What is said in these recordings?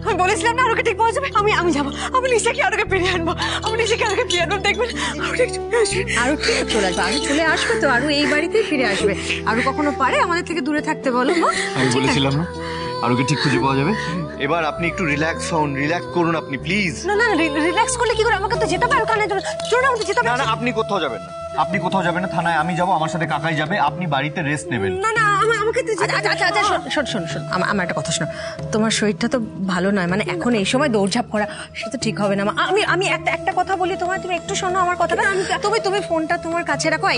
আমি বলেছিলাম না আরোকে ঠিক পাওয়া যাবে। আমি যাবো, আমি নিশাকে আরোকে ফিরিয়ে আনবো, আমি নিশাকে আরোকে ফিরিয়ে আনবো। দেখবেন আরো ঠিক চলে আসবে, আরো চলে আসবে তো, আরো এই বাড়িতেই ফিরে আসবে। আরো কখনো পারে আমাদের থেকে দূরে থাকতে বলো মা? আমি বলেছিলাম না আরোকে ঠিক খুঁজে পাওয়া যাবে। এবার আপনি একটু রিল্যাক্স হন, রিল্যাক্স করুন আপনি প্লিজ। না না রিল্যাক্স করলে কি করে? আমাকে তো যেতে হবে ওখানে, চলুন আমাকে যেতে হবে। না না আপনি কোথাও যাবেন না, আপনি কোথাও যাবেন না, থানায় আমি যাবো, আমার সাথে কাকাই যাবে, আপনি বাড়িতে রেস্ট নেবেন। না না আমাকে তো আচ্ছা শোন আমার একটা কথা শোনো, তোমার শরীরটা তো ভালো নয়, মানে এখন এই সময় দৌড়ঝাঁপ করা সেটা তো ঠিক হবে না মা। আমি একটা কথা বলি তোমার, তুমি একটু শোনো আমার কথাটা। তুমি ফোনটা তোমার কাছে রাখো,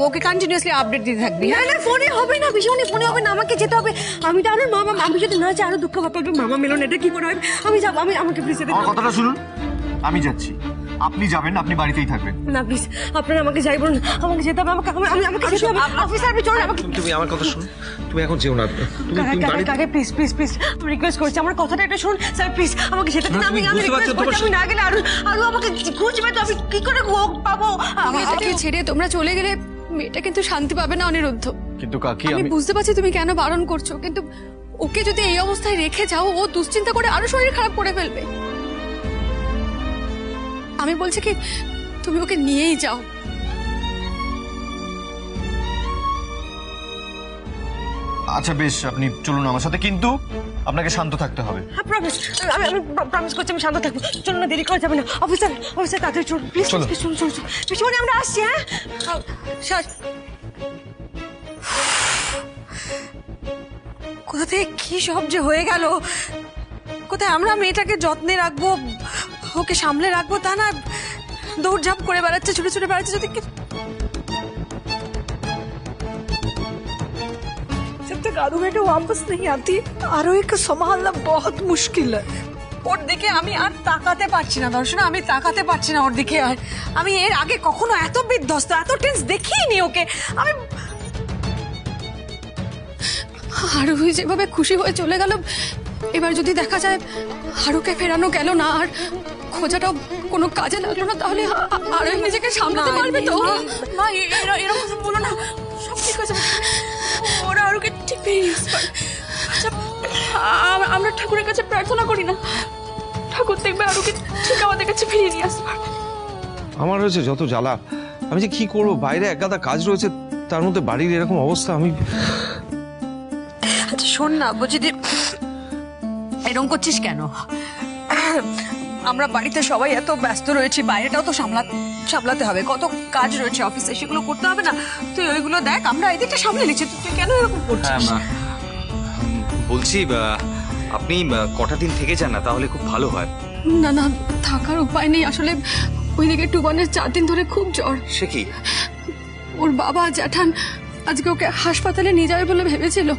ওকে কন্টিনিউয়াসলি আপডেট দিতে থাকবি। না না ফোনে হবে না, ভীষণই ফোনে হবে না, আমাকে যেতে হবে। আমি তো আরো মামা, আমি যদি না যাই আরো দুঃখ পাবে, মামা মিলন এটা কি করে হবে? আমি যাবো, আমাকে প্লিজ যেতে আমার কথাটা শুনুন, আমি যাচ্ছি, আপনি যাবেন না, আপনি বাড়িতেই থাকবেন। না প্লিজ আপনারা আমাকে যাই বলুন, আমাকে যেতে হবে, আমাকে যেতে হবে। অফিসার আপনি চলুন, আমাকে তুমি আমার কথা শুনো, তুমি এখন যেও না, কাকে প্লিজ রিকোয়েস্ট করছি, আমার কথাটা একটু শুনুন স্যার প্লিজ, আমাকে যেতে দিন। আমি রিকোয়েস্ট করছি, আমি না গেলে আরো আমাকে খুঁজবে তো, আমি কি করে পাবো? মেয়েটাকে ছেড়ে তোমরা চলে গেলে মেয়েটা কিন্তু শান্তি পাবে না অনিরুদ্ধ। কিন্তু কাকি আমি আমি বুঝতে পারছি তুমি কেন বারণ করছো, কিন্তু ওকে যদি এই অবস্থায় রেখে যাও ও দুশ্চিন্তা করে আরো শরীর খারাপ করে ফেলবে। আমি বলছি কি তুমি ওকে নিয়েই যাও। আচ্ছা বেশ, আপনি চলুন আমার সাথে, কিন্তু আপনাকে শান্ত থাকতে হবে। প্রমিস, আমি প্রমিস করছি আমি শান্ত থাকবো। চলুন না, দেরি করা যাবে না। অফিসার তাড়াতাড়ি চলুন প্লিজ, চলুন পিছনে আমরা আসছি। হ্যাঁ কোথা থেকে কি সব যে হয়ে গেল, কোথায় আমরা মেয়েটাকে যত্নে রাখবো, ওকে সামলে রাখবো, তা না দৌড়ঝাঁপ করে বেড়াচ্ছে, ছুটে ছুটে বেড়াচ্ছে। যদি जब तक आरू बेटा वापस नहीं आती आरोही को संभालना बहुत मुश्किल है। ওর দিকে আমি আর তাকাতে পারছি না দর্শনা, আমি তাকাতে পারছি না ওর দিকে। আর আমি এর আগে কখনো এত বিধ্বস্ত, এত টেন্স দেখিনি ওকে। আমি আরোহী যেভাবে খুশি হয়ে চলে গেল, এবার যদি দেখা যায় আরোকে ফেরানো গেল না আর খোঁজাটাও কোনো কাজে লাগলো না, তাহলে আরোহী নিজেকে সামলাতে পারবে তো? না এরকম বলো না, সব ঠিক হয়ে যাবে, ওরা আরোকে ঠিক পেয়ে আসবে। আচ্ছা আমরা ঠাকুরের কাছে প্রার্থনা করি না, ঠাকুর দেখবে আরোকে ঠিক আমাদের কাছে ফিরিয়ে নিয়ে আসবে। আমার হয়েছে যত জ্বালা, আমি যে কি করবো, বাইরে এক গাদা কাজ রয়েছে, তার মধ্যে বাড়ির এরকম অবস্থা। আমি আচ্ছা শোন না, বলছি এরকম করছিস কেন? আমরা বাড়িতে সবাই এত ব্যস্ত রয়েছি, বাইরেটাও তো সামলাতে হবে, কত কাজ রয়েছে অফিসে, সেগুলো করতে হবে না? তুই ওইগুলো দেখ, আমরা এদিকটা সামলে নিচ্ছি, তুই কেন এরকম করছিস? বলছি আপনি কটা দিন থেকে যান না, তাহলে খুব ভালো হয়। না থাকার উপায় নেই, আসলে ওইদিকে টুবানের 4 দিন ধরে খুব জ্বর। সে কি? ওর বাবা জ্যাঠান আজকে ওকে হাসপাতালে নিয়ে যাবে বলে ভেবেছিল।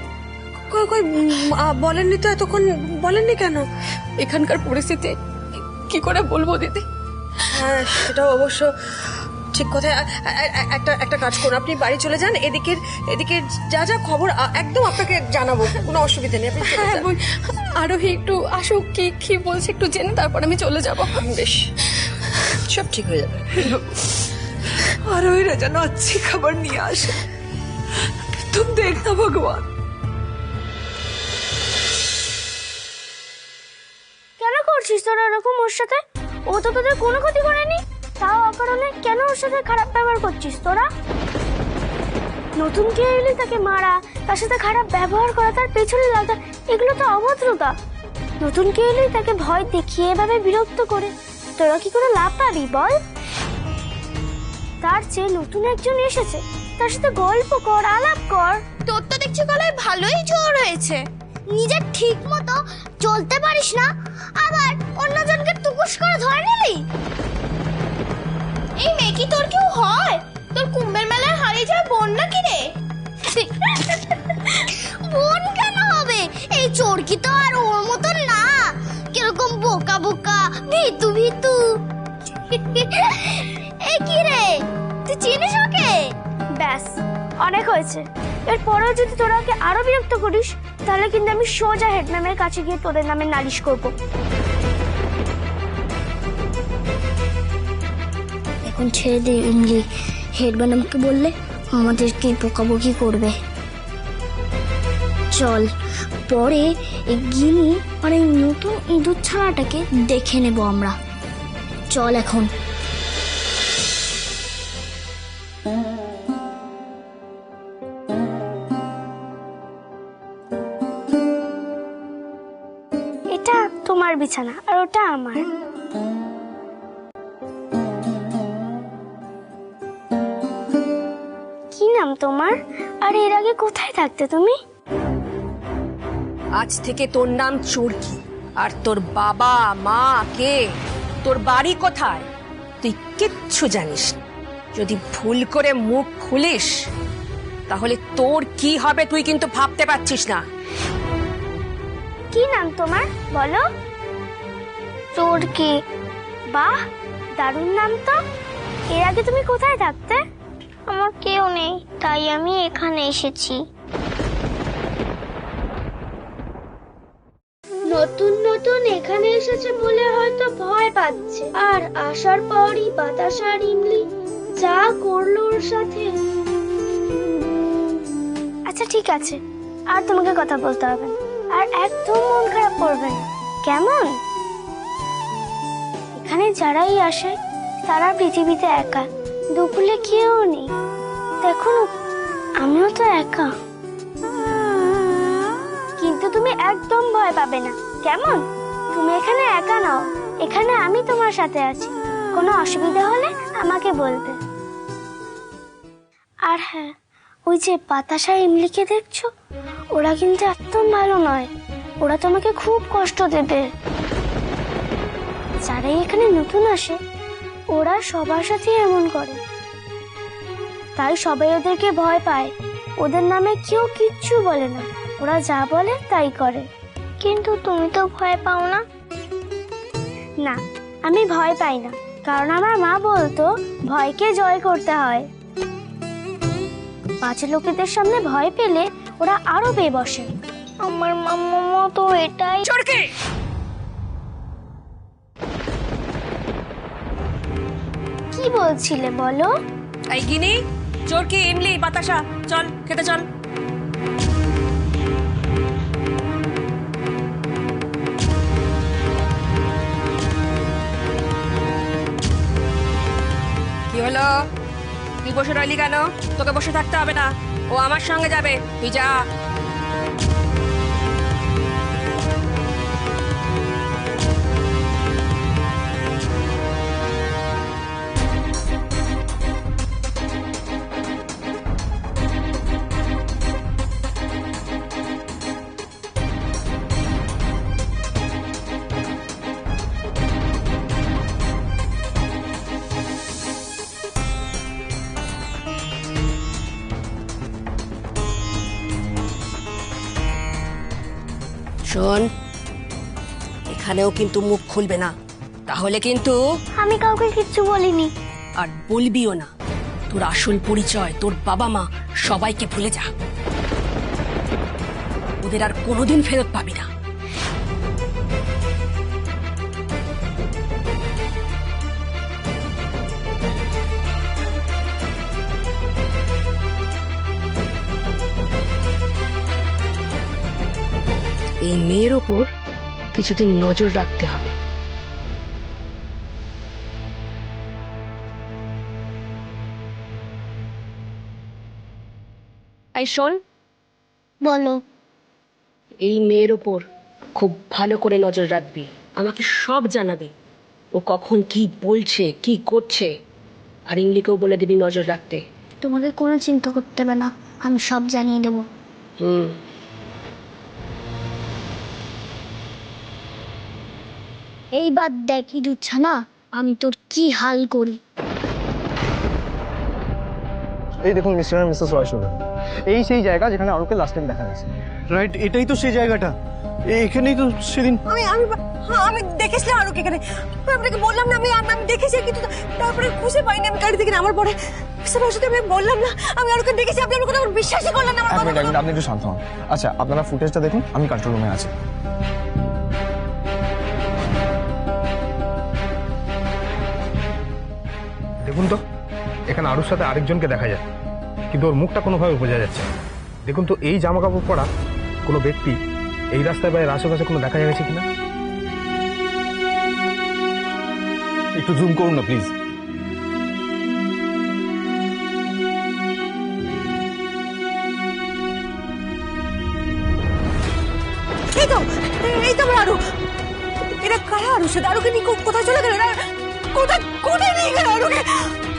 কই বলেননি তো, এতক্ষণ বলেননি কেন? এখানকার পরিস্থিতি কি করে বলবো দিদি? হ্যাঁ সেটাও অবশ্য ঠিক কথা। একটা কাজ করুন, আপনি বাড়ি চলে যান, এদিকে যা খবর একদম আপনাকে জানাবো, কোনো অসুবিধা নেই। আপনি হ্যাঁ বোন, আরোহী একটু আসুক, কি বলছে একটু জেনে তারপর আমি চলে যাবো। বেশ, সব ঠিক হয়ে যাবে। आरोही ने जानो अच्छी खबर नहीं आशा, तुम देखना भगवान। কেন করছিস তোরা এরকম ওর সাথে? ও তো তোদের কোনো ক্ষতি করেনি, তাও অকারণে কেন ওর সাথে খারাপ ব্যবহার করছিস তোরা? নতুন কে এলে তাকে মারা, তার সাথে খারাপ ব্যবহার করা, তার পেছনে লাগা, এগুলো তো অভদ্রতা। নতুন কে এলে তাকে ভয় দেখিয়ে এভাবে বিরক্ত করে তোরা কি কোনো লাভ পাবি বল? তার চেয়ে নতুন একজন এসেছে, তার সাথে গল্প কর, আলাপ কর। তোর তো দেখছি গলায় ভালোই জ্বর হয়েছে, নিজে ঠিক মতো চলতে পারিস না, আবার অন্যজনকে টুকুস করে ধরে নিলি। এই মেয়ে কি তোর কেউ হয়? তোর কুম্ভের মেলায় হারিয়ে যাওয়া বোন নাকি রে? বোন কেন হবে? এই চোরকি তো আর ওর মতন না, কিরকম বোকা বোকা, ভিতু। এই কি রে, তুই চিনিস ওকে? ব্যাস অনেক হয়েছে, এরপরেও যদি তোরা ওকে আরো বিরক্ত করিস তাহলে কিন্তু আমি সোজা হেডম্যামের কাছে গিয়ে তোদের নামে নালিশ করব। এখন ছেড়ে দে ইমলি, হেড ম্যাডামকে বললে আমাদেরকে বকাবকি করবে। চ চল পরে এই গিনি আর এই নতুন ইঁদুর ছানাটাকে দেখে নেব আমরা। চল এখন। এটা তোমার বিছানা আর ওটা আমার। কি নাম তোমার? আর এর আগে কোথায় থাকতে তুমি? আজ থেকে তোর নাম চোরকি। আর তোর বাবা মা কে, তোর বাড়ি কোথায়, তুই কিচ্ছু জানিস না। যদি ভুল করে মুখ খুলিস তাহলে তোর কি হবে তুই কিন্তু ভাবতে পারছিস না। কি নাম তোমার বলো? চোরকি। বাহ, দারুণ নাম তো। এর আগে তুমি কোথায় থাকতে? আমার কেউ নেই, তাই আমি এখানে এসেছি। নতুন নতুন এখানে এসেছে বলে হয়তো ভয় পাচ্ছে, আর আসার পরই বাতাসা আর ইমলি যা করলো ওর সাথে। আচ্ছা ঠিক আছে, আর তোমাকে কথা বলতে হবে না, আর একদম মন খারাপ করবে না, কেমন? এখানে যারাই আসে তারা পৃথিবীতে একা, দুপুলে কেউ নেই। দেখো আমিও তো একা। কিন্তু তুমি একদম ভয় পাবে না, কেমন? তুমি এখানে একা নাও, এখানে আমি তোমার সাথে আছি। কোনো অসুবিধা হলে আমাকে বলবে। আর হ্যাঁ, ওই যে বাতাসা ইমলিকে দেখছো, ওরা কিন্তু একদম ভালো নয়, ওরা তোমাকে খুব কষ্ট দেবে। যারাই এখানে নতুন আসে ওরা সবার সাথে এমন করে, তাই সবাই ওদেরকে ভয় পায়। ওদের নামে কেউ কিচ্ছু বলে না, ওরা যা বলে তাই করে। কিন্তু তুমি তো ভয় পাও না? না, আমি ভয় পাই না, কারণ আমার মা বলতো ভয়কে জয় করতে হয়। বাজে লোকেদের সামনে ভয় পেলে ওরা আরো পেয়ে বসে। আমার মাম্মা তো এটাই। চোরকি! কি বলছিলে বলো? এই গিনি, চোরকি, ইমলি, বাতাসা, চল খেতে চল। কি হলো, তুই বসে রইলি কেন? তোকে বসে থাকতে হবে না, ও আমার সঙ্গে যাবে, তুই যা। শোন, এখানেও কিন্তু মুখ খুলবে না, তাহলে কিন্তু। আমি কাউকে কিচ্ছু বলিনি। আর বলবিও না। তোর আসল পরিচয়, তোর বাবা মা সবাইকে ভুলে যা, ওদের আর কোনোদিন ফেরত পাবি না। এই মেয়ের ওপর কিছুদিন নজর রাখতে হবে। এই শোন, বলো। এই মেয়ের ওপর খুব ভালো করে নজর রাখবি, আমাকে সব জানাবি, ও কখন কি বলছে কি করছে। আর ইংলিকেও বলে দিবি নজর রাখতে। তোমাকে কোনো চিন্তা করতে হবে না, আমি সব জানিয়ে দেবো। এইবার দেখি দুচ্ছা না, আমি তোর কি হাল করি। এই দেখুন মিস্টার এন্ড মিসেস রয়সুর, এই সেই জায়গা যেখানে আরুকে লাস্ট টাইম দেখা গেছে। রাইট, এটাই তো সেই জায়গাটা, এখানেই তো সেদিন। আমি দেখেছিলাম আরো এখানে, আপনাকে বললাম না, আমি দেখেছি, কিন্তু তারপরে খুঁজে পাইনি আমি গাড়ি থেকে নামার পরে। আমি বললাম না আমি আরোকে দেখেছি, আপনি আমার কথা বিশ্বাসই করলেন না। এক মিনিট, আপনি একটু শান্ত হন। আচ্ছা, আপনারা ফুটেজটা দেখুন, আমি কন্ট্রোল রুমে আছি। দেখুন তো, এখানে আরুর সাথে আরেকজনকে দেখা যায়, কিন্তু ওর মুখটা কোনোভাবে বোঝা যাচ্ছে না। দেখুন তো, এই জামা কাপড় পরা কোনো ব্যক্তি এই রাস্তায় বা এর আশেপাশে কোনো দেখা গেছে কিনা? একটু জুম করুন না প্লিজ। এই তো আমার আরু। এরা কারা আরুর সাথে? আরুকে নিয়ে কোথায় চলে গেল? কোথায় কোথায় নিয়ে গেল আরুকে?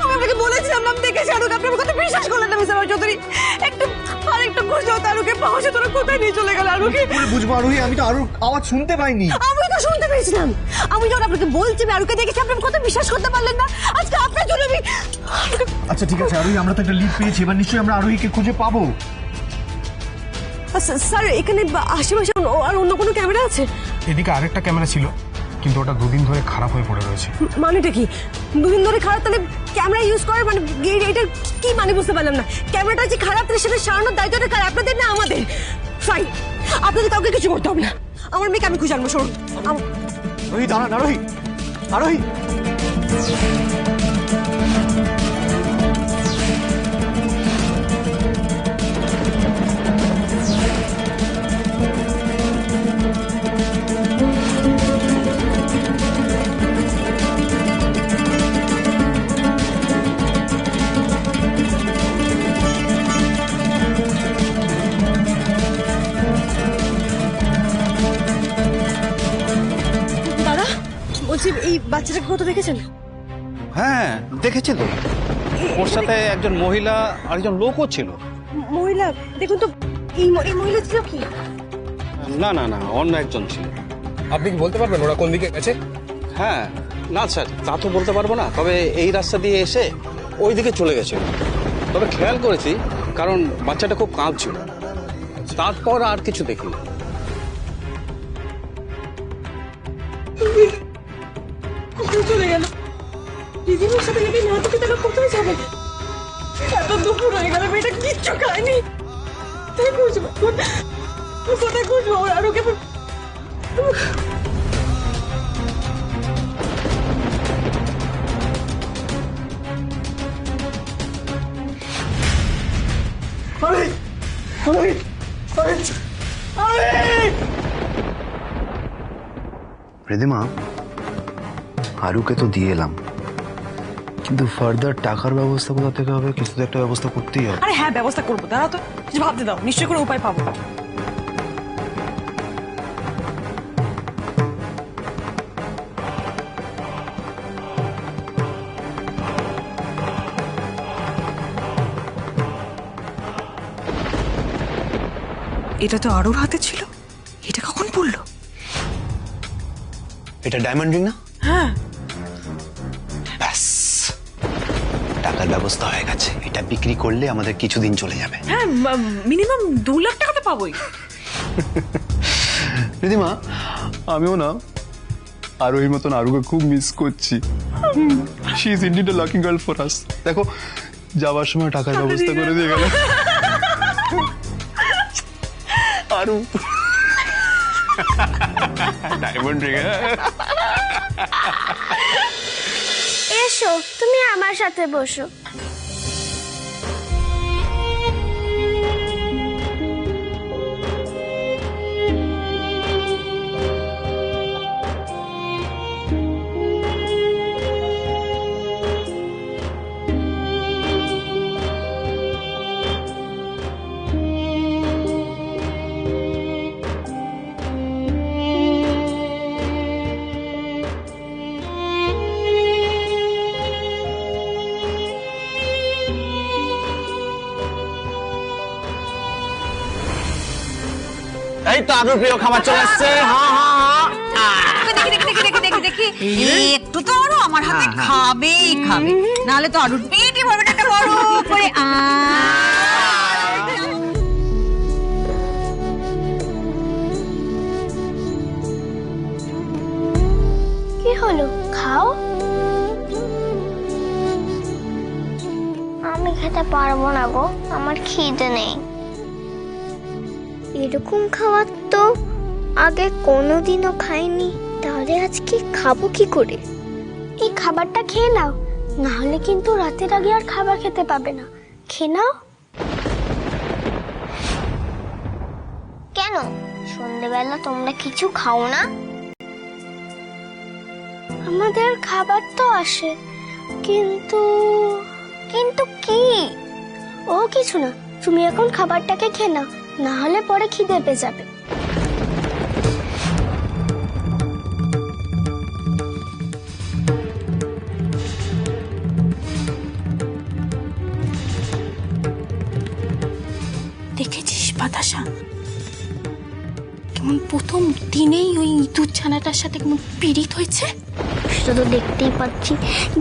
আমি আপনাকে বলেছিলাম আমি দেখেছি আরুকে, আপনি আমার কথা বিশ্বাস করলেন না মিস্টার চৌধুরী। একটু খুঁজে দাও আরুকে, পাওয়া যেত না। কোথায় নিয়ে চলে গেল আরুকে? বুঝবো আরোহী, আমি তো আরুর আওয়াজ শুনতে পাইনি। আমি তো শুনতে পেয়েছিলাম। আমি যখন আপনাকে বলছি আমি আরুকে দেখেছি, আপনি আমার কথা বিশ্বাস করতে পারলেন না। আজকে আপনার জন্য আমি... আচ্ছা ঠিক আছে আরোহী, আমরা তো একটা লিড পেয়েছি, এবার নিশ্চয়ই আমরা আরোহীকে খুঁজে পাবো। স্যার এখানে আশেপাশে আর অন্য কোনো ক্যামেরা আছে? এদিকে আরেকটা ক্যামেরা ছিল, কিন্তু ওটা দুদিন ধরে খারাপ হয়ে পড়ে রয়েছে। মানেটা কি? দুদিন ধরে খারাপ? তাহলে ক্যামেরা ইউজ করে মানে এটা কি মানে বুঝতে পারলাম না। ক্যামেরাটা যে খারাপ তাহলে সেটা সারানোর দায়িত্বটা কার? আপনাদের না আমাদের? ফাইন, আপনাদের কাউকে কিছু করতে হবে না। আমার মেয়েকে আমি খুঁজে আনবো। শুনুন আরোহী দাঁড়ান, আরোহী আরোহী। দাদা বলছি, এই বাচ্চাটাকে কত দেখেছেন? হ্যাঁ দেখেছি তো, ওর সাথে একজন মহিলা আর একজন লোকও ছিল। মহিলা? দেখুন তো, এই মহিলা ছিল কি? না না না, অন্য একজন ছিল। আপনি কি বলতে পারবেন ওরা কোন দিকে গেছে? হ্যাঁ না স্যার, তা তো বলতে পারবো না, তবে এই রাস্তা দিয়ে এসে ওই দিকে চলে গেছিল। তবে খেয়াল করেছি কারণ বাচ্চাটা খুব কাঁদছিল, তারপর আর কিছু দেখিনি। কোথায় চলে গেল? দিদিমার সাথে যদি না থাকে তাহলে কোথায় যাবে? এত দুপুর হয়ে গেল, মেয়েটা কিচ্ছু খায়নি। কোথায় খুঁজবো? কোথায় খুঁজবো? ওর আরো কেমন... রিদিমা, আরুকে তো দিয়ে এলাম, কিন্তু ফার্দার টাকার ব্যবস্থা কোথা থেকে হবে? কিছু তো একটা ব্যবস্থা করতেই হবে। আরে হ্যাঁ, ব্যবস্থা করবো। দাঁড়া তো, কিছু ভাবতে দাও, নিশ্চয় করে উপায় পাবো। এটা তো আরুর হাতে ছিল, এটা কখন পড়লো? এটা ডায়মন্ড রিং না? হ্যাঁ। ব্যাস, টাকার ব্যবস্থা হয়ে গেছে। এটা বিক্রি করলে আমাদের কিছুদিন চলে যাবে। হ্যাঁ, মিনিমাম 2 লাখ টাকা তো পাবোই। রিদিমা, আমিও না আরোহীর মতন আরুকে খুব মিস করছি। She is indeed a lucky girl for us. দেখো, যাওয়ার সময় টাকার ব্যবস্থা করে দিয়ে গেল আরু। Diamond ring. এসো, তুমি আমার সাথে বসো। এই তো আরুর প্রিয় খাবার চলে আসছে। দেখি একটু তো আরো আমার হাতে খাবেই খাবে, নাহলে তো আরুর পেটই ভরবে একটা বড় করে। কি হলো, খাও। আমি খেতে পারবো না গো, আমার খিদে নেই। এরকম খাবার তো আগে কোনোদিনও খাইনি, তাহলে আজকে খাবো কি করে? এই খাবারটা খেয়ে নাও, না হলে কিন্তু রাতের আগে আর খাবার খেতে পাবে না। খেয়ে নাও। কেন? সন্ধ্যেবেলা তোমরা কিছু খাও না? আমাদের খাবার তো আসে, কিন্তু কিন্তু কি? ও কিছু না, তুমি এখন খাবারটাকে খেয়ে নাও, না হলে পরে খিদে পেয়ে যাবে। দেখেছিস বাতাসা কেমন প্রথম দিনেই ওই ইঁদুর ছানাটার সাথে কেমন পীড়িত হয়েছে? সেটা তো দেখতেই পাচ্ছি,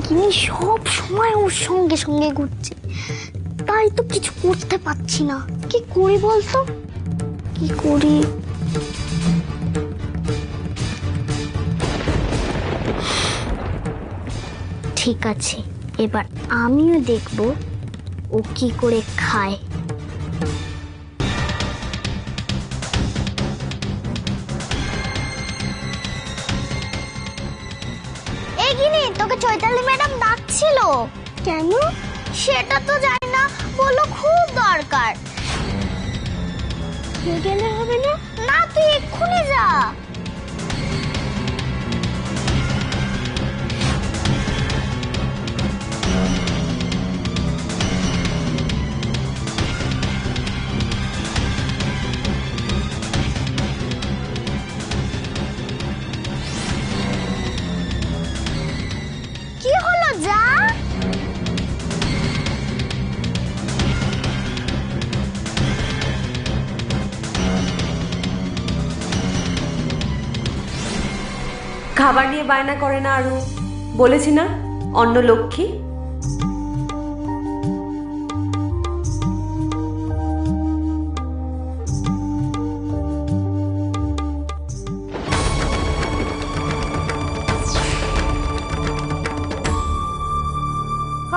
গিনি সব সময় ওর সঙ্গে সঙ্গে ঘুরছে, তাই তো কিছু করতে পারছি না। কি করি বলতো, কি করি? ঠিক আছে, এবার আমিও দেখব ও কি করে খায়। এই গিনি, তোকে চৈতালি ম্যাডাম ডাকছিল। কেন? সেটা তো জানি না, বললো খুব দরকার। গেলে হবে না? না, তুই এক্ষুনি যা। কি হলো, যা। খাবার নিয়ে বায়না করে না আরু, বলেছি না অন্ন লক্ষ্মী।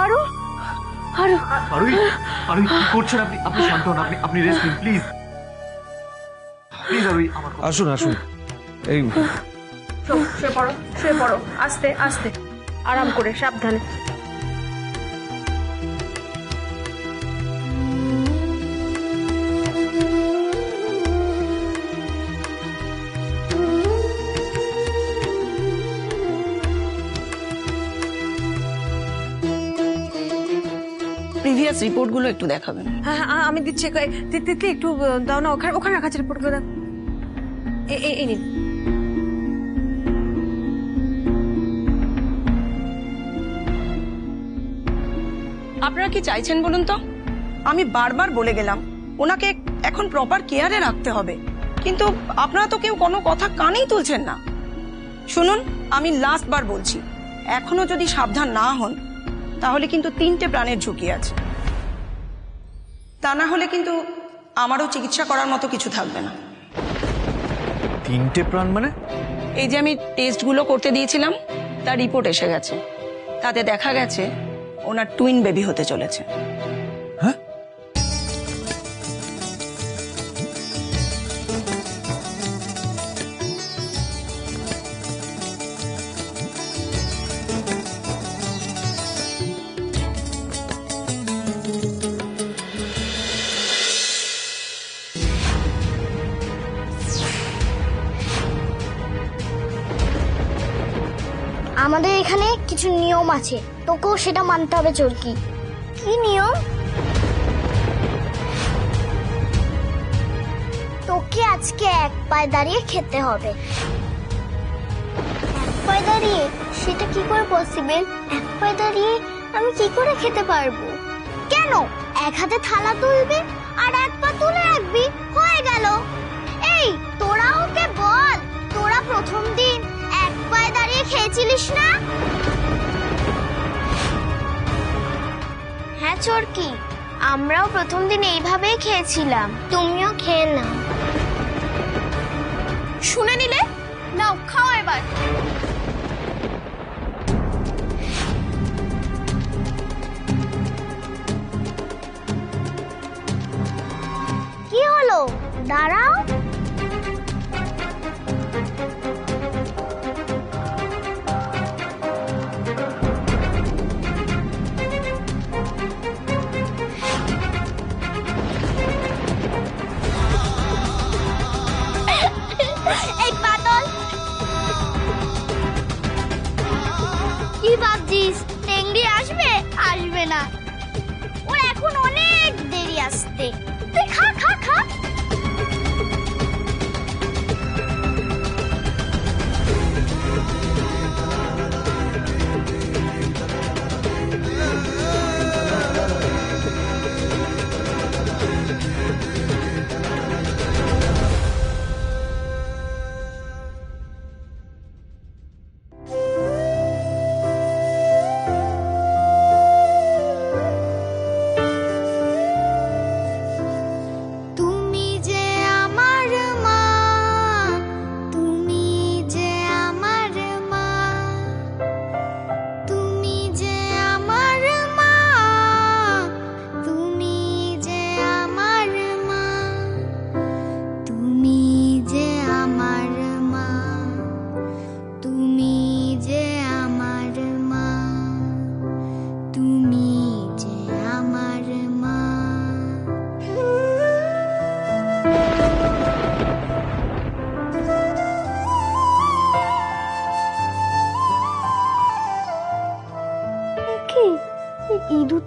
আরু আরু আরুই আরুই কি করছেন আপনি? আপনি শান্ত হন, আপনি রেস্ট নিন প্লিজ। প্লিজ আরুই আমার আসুন আসুন, এই শুয়ে পড়ো, শুয়ে পড়ো, আস্তে আস্তে, আরাম করে, সাবধানে। প্রিভিয়াস রিপোর্টগুলো একটু দেখাবেন। হ্যাঁ হ্যাঁ আমি দিচ্ছি, তিতলি একটু দাও না, ওখানে রাখা আছে রিপোর্টগুলো। দাও, এই নিন। আপনারা কি চাইছেন বলুন তো? আমি বারবার বলে গেলাম ওনাকে এখন প্রপার কেয়ারে রাখতে হবে, কিন্তু আপনারা তো কেউ কোনো কথা কানেই তুলছেন না। শুনুন, আমি লাস্ট বার বলছি, এখনো যদি সাবধান না হন তাহলে কিন্তু 3টে প্রাণের ঝুঁকি আছে। তা না হলে কিন্তু আমারও চিকিৎসা করার মতো কিছু থাকবে না। 3টে প্রাণ মানে? এই যে আমি টেস্টগুলো করতে দিয়েছিলাম তার রিপোর্ট এসে গেছে, তাতে দেখা গেছে ওনার টুইন বেবি হতে চলেছে। হ্যাঁ? আমাদের এখানে কিছু নিয়ম আছে, তোকেও সেটা মানতে হবে চরকি। কি নিয়ম? তোকে আজকে এক পায়ে দাঁড়িয়ে খেতে হবে। এক পায়ে দাঁড়িয়ে? সেটা কি করে পসিবল? এক পায়ে দাঁড়িয়ে আমি কি করে খেতে পারবো? কেন? এক হাতে থালা তুলবি আর এক পা তুলে রাখবি, হয়ে গেল। এই তোরা ওকে বল, তোরা প্রথম দিন এক পায়ে দাঁড়িয়ে খেয়েছিলিস না? হ্যাঁ চরকি, আমরাও প্রথম দিন এইভাবেই খেয়েছিলাম, তুমিও খেয়ে নাও। শুনে নিলে? নাও খাও এবার। কি হলো? দাঁড়াও।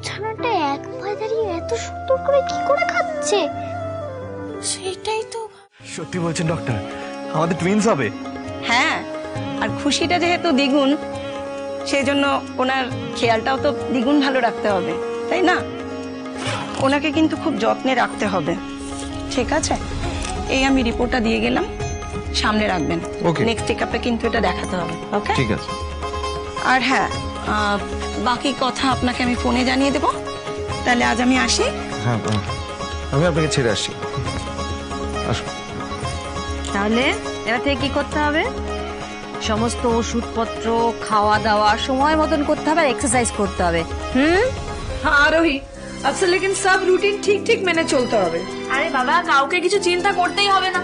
ছানাটা এক পায়ে দাঁড়িয়ে এত সুন্দর করে কি করে খাচ্ছে? সেটাই তো। সত্যি বলছেন ডক্টর, আমাদের টুইনস হবে? হ্যাঁ, আর খুশিটা যেহেতু দ্বিগুণ, সেই জন্য ওনার খেয়ালটাও তো দ্বিগুণ ভালো রাখতে হবে, তাই না? ওনাকে কিন্তু খুব যত্নে রাখতে হবে, ঠিক আছে? এই আমি রিপোর্টটা দিয়ে গেলাম, সামনে রাখবেন। Okay. নেক্সট চেকআপে কিন্তু এটা দেখাতে হবে, ওকে? ঠিক আছে। আর হ্যাঁ, বাকি কথা আপনাকে আমি ফোনে জানিয়ে দেব। তাহলে আজ আমি আসি। হ্যাঁ, আমি আপনাকে ছেড়ে আসছি। আসুন। তাহলে এবার থেকে কি করতে হবে? সমস্ত ওষুধপত্র, খাওয়া দাওয়া সময় মতন করতে হবে, আর এক্সারসাইজ করতে হবে। हाँ आरोही, अब से लेकिन सब रूटीन ठीक ठीक मैंने चलते হবে। আরে বাবা, কাউকে কিছু চিন্তা করতেই হবে না।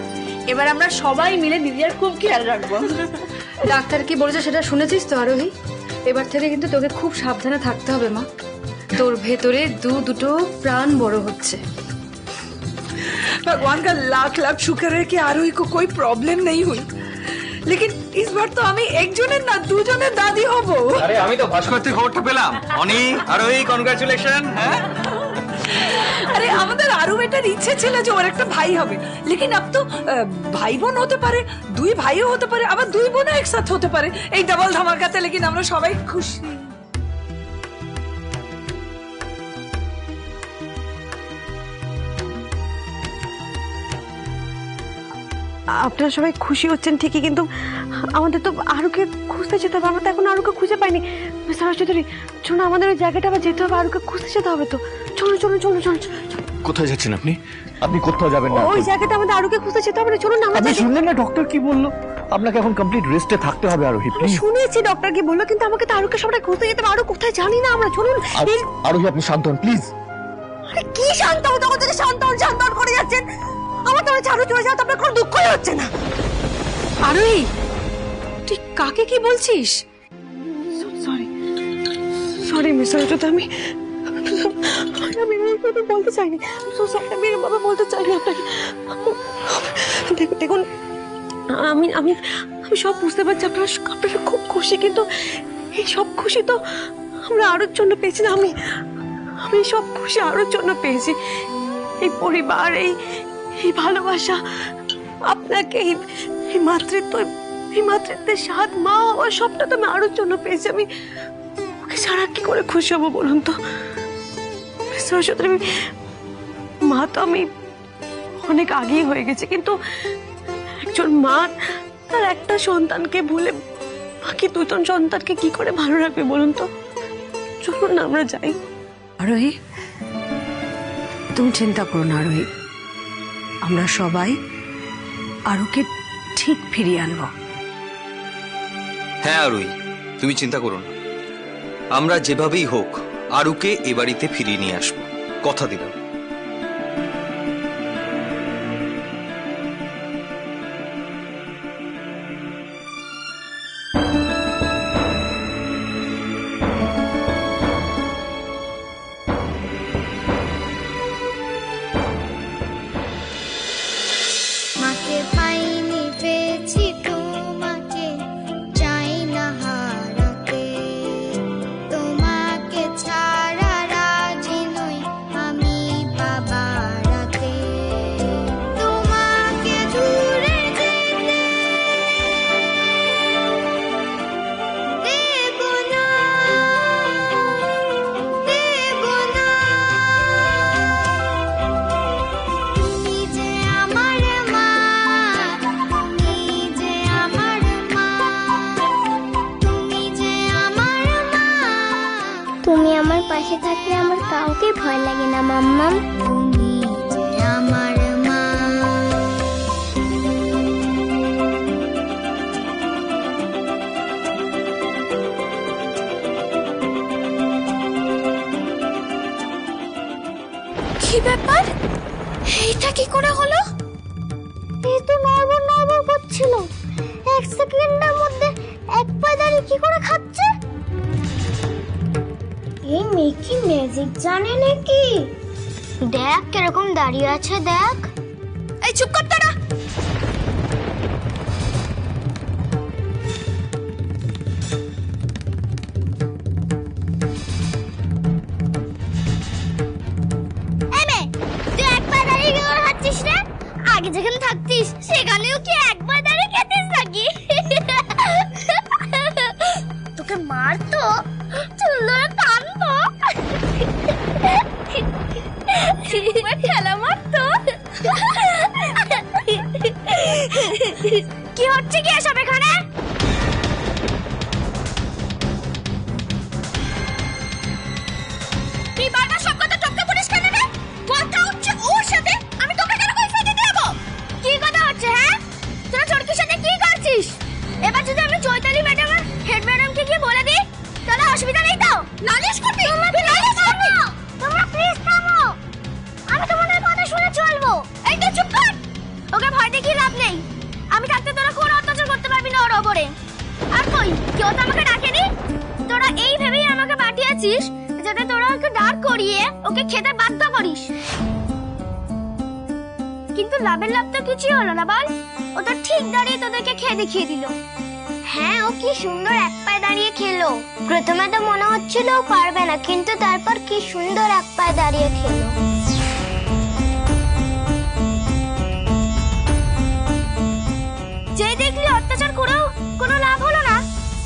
এবার আমরা সবাই মিলে দিদির খুব খেয়াল রাখবো। ডাক্তার কি বলেছে সেটা শুনেছিস তো আরোহী? এবার থেকে কিন্তু তোকে খুব সাবধানে থাকতে হবে মা। তোর ভেতরে দুটো প্রাণ বড় হচ্ছে। भगवान का लाख लाख शुक्र है कि आरोही को कोई प्रॉब्लम नहीं हुई। लेकिन इस बार तो আমি একজনের না দুজনের দাদি হব। আরে আমি তো ভাস্কর থেকে খবরটা পেলাম। অনি, আরোহী, কনগ্রাচুলেশন। হ্যাঁ, আরে আমাদের আরো বেটার ইচ্ছে ছিল যে ওর একটা ভাই হবে, लेकिन अब तो ভাই বোন হতে পারে, দুই ভাইও হতে পারে, আবার দুই বোনও একসাথে হতে পারে। এই ডাবল ধামাকাতে लेकिन আমরা সবাই খুশি। আপনারা সবাই খুশি হচ্ছেন ঠিকই, কিন্তু আমাদের তো আরুকে খুঁজতে যেতে হবে। আমরা তো এখন আরুকে খুঁজে পাইনি। মিস্টার চৌধুরী, চলুন, আমাদের ওই জায়গাটা আবার যেতে হবে, আরুকে খুঁজতে যেতে হবে তো। চলুন চলুন চলুন চলুন। কোথায় যাচ্ছেন আপনি? আপনি কোথাও যাবেন না। ওই জায়গাটা আমাদের আরুকে খুঁজতে যেতে হবে না, চলুন না। আপনি শুনলেন না ডক্টর কি বললো? আপনাকে এখন কমপ্লিট রেস্টে থাকতে হবে আরোহী, আমি প্লিজ। শুনেছি ডক্টর কি বললো, কিন্তু আমাকে তো আরুকে সবাই খুঁজতে যেতে হবে। আরু কোথায় জানি না আমরা, চলুন। আরোহী আপনি শান্ত হন প্লিজ। আরে কি শান্ত হন? তখন থেকে শান্ত হন করে যাচ্ছেন। আমার তো চালু চলে যাওয়া, আপনার কোনো দুঃখই হচ্ছে না। আরোহী, তুই কাকে কি বলছিস? সরি মিস্টার চৌধুরী, আমি বলতে চাইনি। আমি বাবা বলতে চাইনি আপনাকে। দেখুন, আমি আমি আমি সব বুঝতে পারছি, আপনারা খুব খুশি, কিন্তু এই সব খুশি তো আমরা আরোর জন্য পেয়েছি না। আমি সব খুশি আরোর জন্য পেয়েছি। এই পরিবার, এই ভালোবাসা, আপনাকে এই মাতৃত্বের স্বাদ, মা হওয়া, সবটা তো আমি আরোর জন্য পেয়েছি। আমি ওকে ছাড়া কি করে খুশি হবো বলুন তো? মা তো আমি অনেক আগেই হয়ে গেছে, কিন্তু একজন মা তার একটা সন্তানকে ভুলে বাকি দুজন সন্তানকে কি করে ভালো রাখবে বলুন তো? চলুন না আমরা যাই। আরোহী, তুমি চিন্তা করো না আরোহী, আমরা সবাই আরুকে ঠিক ফিরিয়ে আনবো। হ্যাঁ আরোহী, তুমি চিন্তা করো না, আমরা যেভাবেই হোক আরুকে এ বাড়িতে ফিরিয়ে নিয়ে আসবো, কথা দিলাম। মাকে পাইনি পেয়েছি তোমাকে, চাই না হারাতে। তোমাকে ছাড়া রাজি নই আমি বাবারাতে। তোমাকে দূরে যেতে দেব না, দেব না। তুমি যে আমার মা, তুমি যে আমার মা, তুমি যে আমার মা। তুমি আমার পাশে থাকলে আমার কাউকে ভয় লাগে না মাম্মাম। তুমি যে আমার মা। কি ব্যাপার? এইটা কি করে হলো? এই তো নড়বড় করছিল, এক সেকেন্ডের মধ্যে এক পায়ে দাঁড়িয়ে কি করে খাচ্ছে? এই মেয়ে কি ম্যাজিক জানে নাকি? দেখ কিরকম দাঁড়িয়ে আছে, দেখ। এই চুপ কর তোরা। আগে যেখানে থাকতিস সেখানেও কি একবার দাঁড়িয়ে খেতিস নাকি? তোকে মারতো, চুল ধরে টানতো, খেলা মারতো। কি হচ্ছে কি এসব এখানে? তুই বারবার সব কথা টপকে পড়িস কেন রে? কথা হচ্ছে ওর সাথে, আমি তোকে কেন কই ফেলে দেব? কি কথা হচ্ছে হ্যাঁ? তোরা চড়কির সাথে কি করছিস? এবার যদি আমি চৈতালি ম্যাডাম আর হেড ম্যাডামকে গিয়ে বলে দিই তাহলে অসুবিধা নেই তো? নালিশ করবি? নালিশ করবি? তোমরা প্লিজ থামো, আমি তোমাদের কথা শুনে চলবো। এই তো চুপ কর, ওকে ভয় দেখিয়ে লাভ নেই। আমি থাকতে তোরা কোনো অত্যাচার করতে পারবি না ওর ওপরে। আর কই কেউ তো আমাকে ডাকেনি, তোরা এই ভেবেই আমাকে পাঠিয়েছিস যাতে তোরা ওকে ডাক করিয়ে ওকে খেতে বাধ্য করিস। কিন্তু লাভের লাভ তো কিছুই হলো না বল, ও তো ঠিক দাঁড়িয়ে তোদেরকে খেয়ে দেখিয়ে দিল। হ্যাঁ, ও কি সুন্দর এক পায়ে দাঁড়িয়ে খেলো। প্রথমে তো মনে হচ্ছিল ও পারবে না, কিন্তু তারপর কি সুন্দর এক পায়ে দাঁড়িয়ে খেলো। যে দেখলি অত্যাচার করেও কোনো লাভ হলো না,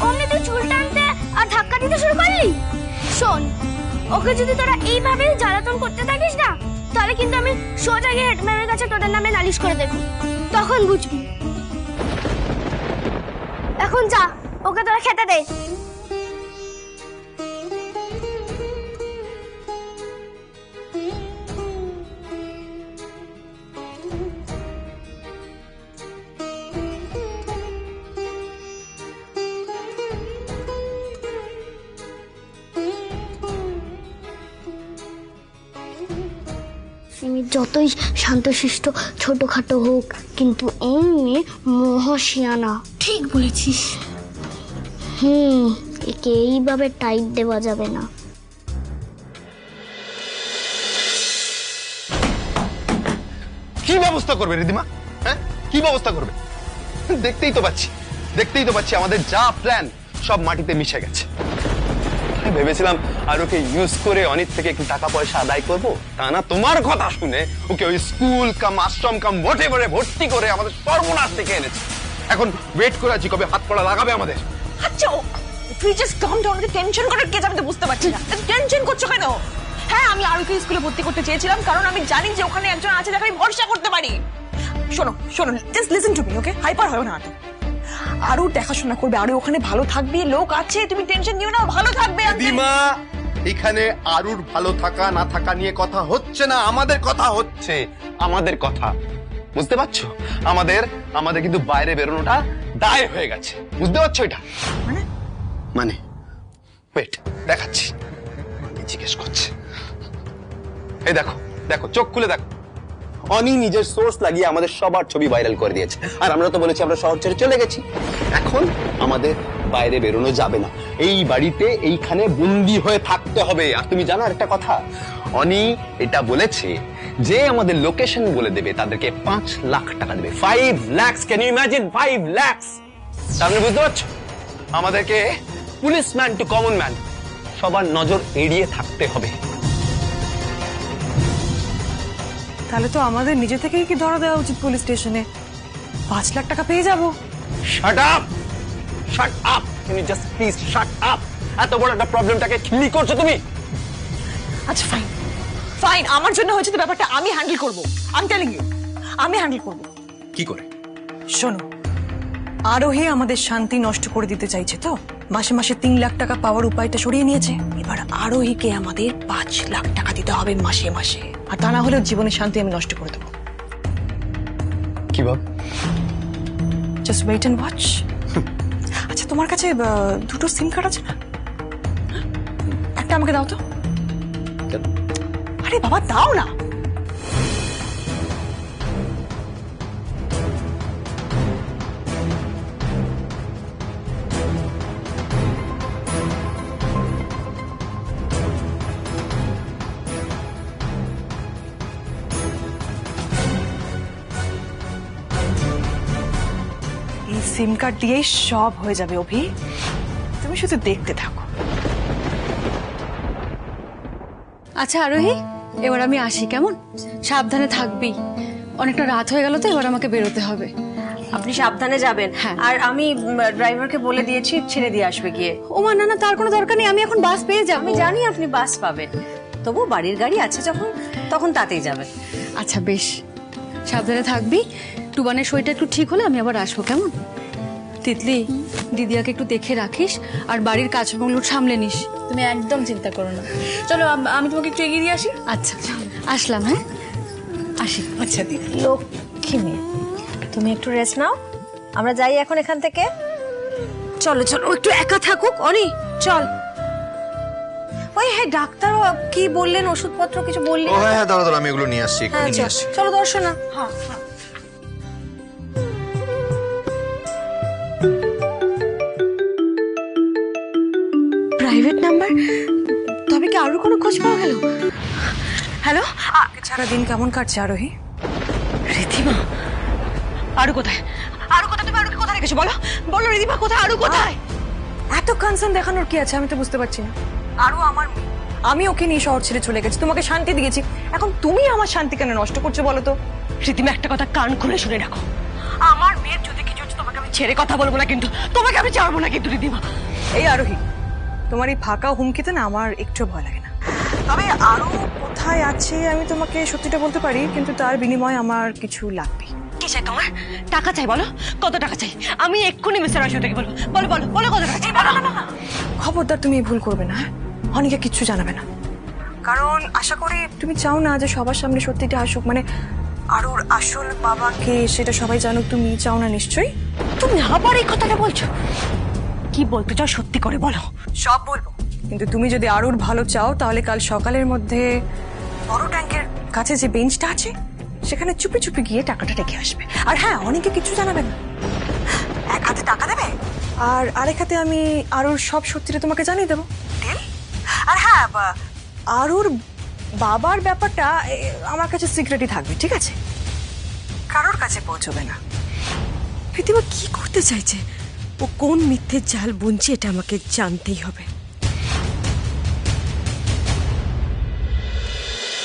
অমনি তুই চুল টানতে আর ধাক্কা দিতে শুরু করলি। শোন, ওকে যদি তোরা এইভাবে জ্বালাতন করতে থাকিস না, তাহলে কিন্তু আমি সোজা গিয়ে হেডম্যানের কাছে তোদের নামে নালিশ করে দেব, তখন বুঝবি। এখন যা, ওকে তোরা খেতে দে। যতই শান্তশিষ্ট ছোটখাটো হোক, কিন্তু এই মেয়ে মহাশিয়ানা। ঠিক বলেছিস। একে এইভাবে টাইট দেওয়া যাবে না। কি ব্যবস্থা করবে রিদিমা? হ্যাঁ, কি ব্যবস্থা করবে? দেখতেই তো পাচ্ছি আমাদের যা প্ল্যান সব মাটিতে মিশে গেছে। ভেবেছিলাম আর ওকে ইউজ করে অনেক থেকে একটু টাকা পয়সা আদায় করবো, তা না, তোমার কথা শুনে ওকে ওই স্কুল কাম আশ্রম কাম হোয়াটএভারে ভর্তি করে আমাদের সর্বনাশ ডেকে এনেছে। এখন ওয়েট করে আছি কবে হাত পড়া লাগাবে আমাদের। আচ্ছা তুই জাস্ট কাম ডাউন, টেনশন করার কে, আমি তো বুঝতে পারছি না টেনশন করছো কেন? হ্যাঁ, আমি আরুকে স্কুলে ভর্তি করতে চেয়েছিলাম কারণ আমি জানি যে ওখানে একজন আছে যাকে আমি ভরসা করতে পারি। শোনো just listen to me, okay? Hyper হয় না। আরু দেখাশোনা করবে, আরু ওখানে ভালো থাকবে, লোক আছে, তুমি টেনশন নিও না, ভালো থাকবে। দিমা, এখানে আরুর ভালো থাকা না থাকা নিয়ে কথা হচ্ছে না, আমাদের কথা হচ্ছে, আমাদের কথা। বুঝতে পারছো? আমাদের কিন্তু বাইরে বেরোনোটা দায় হয়ে গেছে, বুঝতে পারছো এটা? মানে ওয়েট, দেখাচ্ছি। জিজ্ঞেস করছে, এই দেখো চোখ খুলে দেখো। অনি নিজের সোর্স লাগিয়ে আমাদের সবার ছবি ভাইরাল করে দিয়েছে, আর আমরা তো বলেছি আমরা শহর ছেড়ে চলে গেছি। এখন আমাদের বাইরে বেরোনো যাবে না, এই বাড়িতে এইখানে বন্দি হয়ে থাকতে হবে। আর তুমি জানো একটা কথা, অনি এটা বলেছে যে আমাদের লোকেশন বলে দেবে তাদেরকে 5 লাখ টাকা দেবে। 5 lakh, can you imagine? 5 lakh. তাহলে বুঝতে পারছো, আমাদেরকে পুলিশম্যান টু কমন ম্যান সবার নজর এড়িয়ে থাকতে হবে। তাহলে তো আমাদের নিজে থেকেই কি ধরা দেওয়া উচিত পুলিশ স্টেশনে, 5 লাখ টাকা পেয়ে যাবো। Shut up, shut up, can you just please shut up? এত বড় একটা প্রবলেমটাকে খিল্লি করছো তুমি। আচ্ছা ফাইন, আমার জন্য হয়েছে তো ব্যাপারটা আমি হ্যান্ডেল করবো। আমি টেলিং ইউ, আমি হ্যান্ডেল করবো। কি করে? শোনো, আরোহী আমাদের শান্তি নষ্ট করে দিতে চাইছে, তো মাসে মাসে 3 লাখ টাকা পাওয়ার উপায়টা সরিয়ে নিয়েছে। এবার আরোহীকে আমাদের 5 লাখ টাকা দিতে হবে মাসে মাসে, আর তা না হলে জীবনের শান্তি আমি নষ্ট করে দেবো। কিভাবে? Just wait and watch. আচ্ছা, তোমার কাছে 2টো সিম কার্ড আছে না? একটা আমাকে দাও তো। আরে বাবা, দাও না। এই সিম কার্ড দিয়েই সব হয়ে যাবে অভি, তুমি শুধু দেখতে থাকো। আচ্ছা আরোহী, এবার আমি আসি, কেমন? সাবধানে থাকবি, অনেকটা রাত হয়ে গেল তো, এবার আমাকে বেরোতে হবে। আপনি সাবধানে যাবেন। আর আমি ড্রাইভারকে বলে দিয়েছি ছেড়ে দিয়ে আসবে গিয়ে। ও মা, না না, তার কোনো দরকার নেই, আমি এখন বাস পেয়ে যাবো। আমি জানি আপনি বাস পাবেন, তবু বাড়ির গাড়ি আছে যখন, তখন তাতেই যাবেন। আচ্ছা বেশ, সাবধানে থাকবি। টুবানের শরীরটা একটু ঠিক হলে আমি আবার আসবো, কেমন? তিতলি, দিদিয়াকে একটু দেখে রাখিস আর বাড়ির কাজগুলো সামলে নিস। তুমি একদম চিন্তা করো না। চলো আমি তোমাকে একটু এগিয়ে দিয়ে আসি। আচ্ছা আসলাম, হ্যাঁ আসি। আচ্ছা দিদি। লক্ষ্মী মেয়ে, তুমি একটু রেস্ট নাও, আমরা যাই এখন এখান থেকে। চলো চলো, ও একটু একা থাকুক। অনি চল। ওই হ্যাঁ, ডাক্তার কি বললেন, ওষুধপত্র কিছু বললেন? ও হ্যাঁ, দাঁড়া দাঁড়া, আমি এগুলো নিয়ে আসছি, হ্যাঁ নিয়ে আসছি। চলো দর্শনা। হ্যাঁ প্রাইভেট নাম্বার, তবে কি আরো কোনো খোঁজ পাওয়া গেল? হ্যালো, সারাদিন কেমন কাটছে আরোহী? রিধিমা, আরু কোথায়? আরু কোথায়? তুমি আরুকে কোথায় রেখেছো বলো? বলো রিধিমা কোথায়, আরু কোথায়? এত কনসার্ন দেখানোর কি আছে, আমি তো বুঝতে পারছি না। আরো আমার মেয়ে, আমি ওকে নিয়ে শহর ছেড়ে চলে গেছি, তোমাকে শান্তি দিয়েছি, এখন তুমি আমার শান্তি কেন নষ্ট করছো বলো তো? রিধিমা, একটা কথা কান খুলে শুনে রাখো, আমার মেয়ের যদি কিছু হচ্ছে তোমাকে আমি ছেড়ে কথা বলবো না, কিন্তু তোমাকে আমি ছাড়বো না কিন্তু রিধিমা। এই আরোহী, তোমার এই ফাঁকা হুমকিতে না আমার একটু ভয় লাগে না। তবে আরো কোথায় আছে আমি তোমাকে সত্যিটা বলতে পারি, কিন্তু তার বিনিময়ে আমার কিছু লাগবে। কি চাই তোমার? টাকা চাই, বলো কত টাকা চাই? আমি এক্ষুনি মিস্টার রাশিদকে বলবো। বলো বলো বলো, কত টাকা চাই? খবরদার তুমি ভুল করবে না, অনেকে কিচ্ছু জানাবে না, কারণ আশা করি তুমি চাও না যে সবার সামনে সত্যিটা আসুক, মানে আরুর আসল বাবাকে সেটা সবাই জানুক, তুমি চাও না নিশ্চয়ই? তুমি আবার এই কথাটা বলছো? কি বলতে চাও সত্যি করে বলো। সব বলবো, কিন্তু তুমি যদি আরুর ভালো চাও তাহলে কাল সকালের মধ্যে বড় ট্যাঙ্কের কাছে যে বেঞ্চটা আছে সেখানে চুপি চুপি গিয়ে টাকাটা রেখে আসবে। আর হ্যাঁ, অনেকে কিছু জানাবে না, এক হাতে টাকা দেবে আর আরেক হাতে আমি আরুর সব সত্যিটা তোমাকে জানিয়ে দেবো। আর হ্যাঁ, আরুর বাবার ব্যাপারটা আমার কাছে সিক্রেটই থাকবে, ঠিক আছে? কারোর কাছে পৌঁছবে না। প্রীতিমা কি করতে চাইছে? ও কোন মিথ্যে জাল বুনছে এটা আমাকে জানতেই হবে।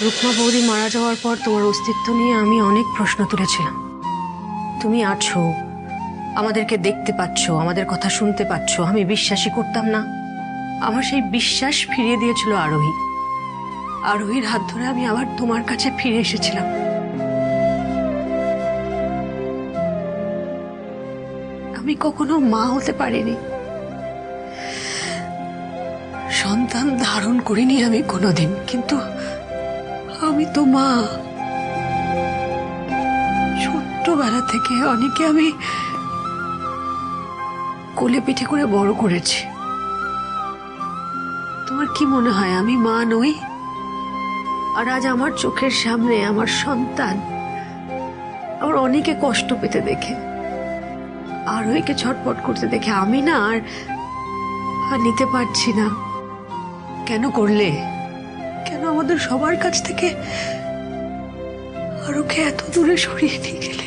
রুকমা বৌদি মারা যাওয়ার পর তোমার অস্তিত্ব নিয়ে আমি অনেক প্রশ্ন তুলেছিলাম। তুমি আছো, আমাদেরকে দেখতে পাচ্ছ, আমাদের কথা শুনতে পাচ্ছ, আমি বিশ্বাসই করতাম না। আমার সেই বিশ্বাস ফিরিয়ে দিয়েছিল আরোহী। আরোহীর হাত ধরে আমি আবার তোমার কাছে ফিরে এসেছিলাম। আমি কখনো মা হতে পারিনি, সন্তান ধারণ করিনি আমি কোনোদিন, কিন্তু আমি তো মা। ছোট্টবেলা থেকে অনেকে আমি কোলে পিঠে করে বড় করেছি। তোমার কি মনে হয় আমি মা নই? আর আজ আমার চোখের সামনে আমার সন্তান আমার অনেকে কষ্ট পেতে দেখে, আর ওইকে ছটফট করতে দেখে আমি না আর নিতে পারছি না। কেন করলে? কেন আমাদের সবার কাছ থেকে আর ওকে এত দূরে সরিয়ে নিয়ে গেলে?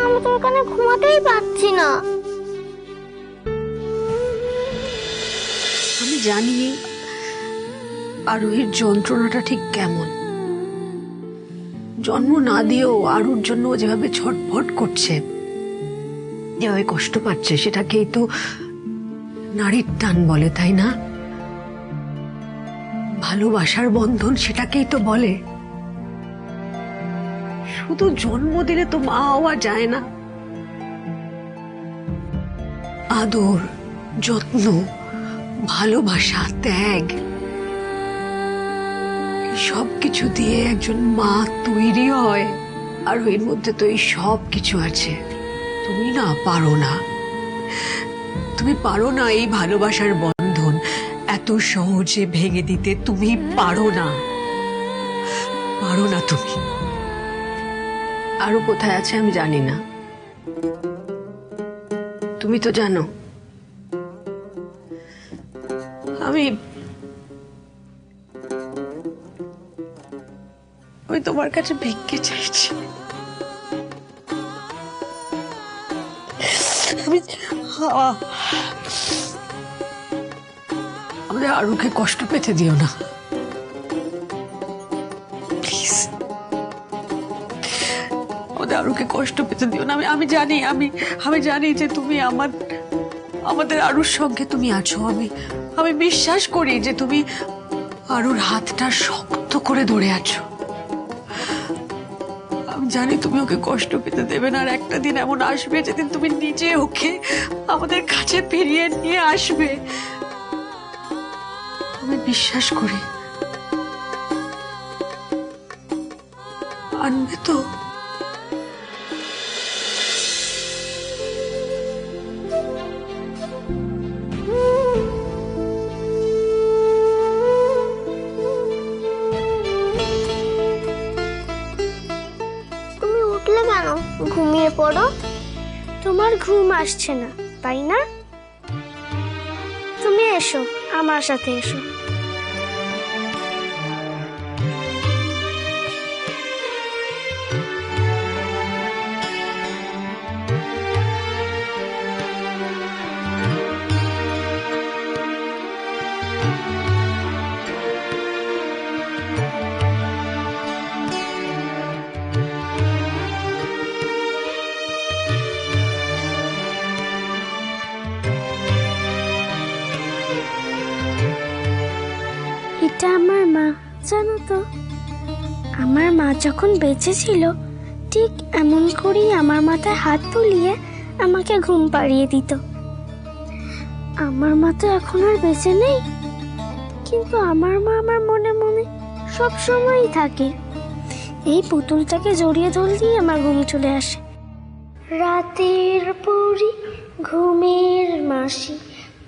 আমি তো এখানে ঘুমাতেই পারছি না। আমি জানি আরোহীর যন্ত্রণাটা ঠিক কেমন। জন্ম না দিয়েও আরুর জন্য যেভাবে ছটফট করছে, যেভাবে কষ্ট পাচ্ছে, সেটাকেই তো নারীর টান বলে, তাই না? ভালোবাসার বন্ধন সেটাকেই তো বলে। শুধু জন্ম দিলে তো মা হওয়া যায় না। আদর, যত্ন, ভালোবাসা, ত্যাগ, সব কিছু দিয়ে একজন মা তৈরি হয়। আর এর মধ্যে তো এই সব কিছু আছে। তুমি না পারো না, তুমি পারো না এই ভালোবাসার বন্ধন এত সহজে ভেঙে দিতে। তুমি পারো না, পারো না তুমি। আরো কোথায় আছে আমি জানি না, তুমি তো জানো আমি তোমার কাছে ভিক্ষে চাইছি। আমাদের আরুকে কষ্ট পেতে দিও না প্লিজ, আমাদের আরুকে কষ্ট পেতে দিও না। আমি জানি আমি জানি যে তুমি আমাদের আরুর সঙ্গে তুমি আছো। আমি বিশ্বাস করি যে তুমি আরুর হাতটা শক্ত করে ধরে আছো। আমি জানি তুমি ওকে কষ্ট পেতে দেবে না, আর একটা দিন এমন আসবে যেদিন তুমি নিজে ওকে আমাদের কাছে ফিরিয়ে নিয়ে আসবে। আমি বিশ্বাস করি আনবে তো। ঘুমিয়ে পড়ো, তোমার ঘুম আসছে না তাই না? তুমি এসো, আমার সাথে এসো। এটা আমার মা, জানো তো আমার মা যখন বেঁচে ছিল ঠিক এমন করেই আমার মাথায় হাত তুলিয়ে আমাকে ঘুম পাড়িয়ে দিত। আমার মা তো এখন আর বেঁচে নেই, কিন্তু আমার মা আমার মনে মনে সব সময়ই থাকে। এই পুতুলটাকে জড়িয়ে ধরলেই আমার ঘুম চলে আসে। রাতের পরি ঘুমের মাসি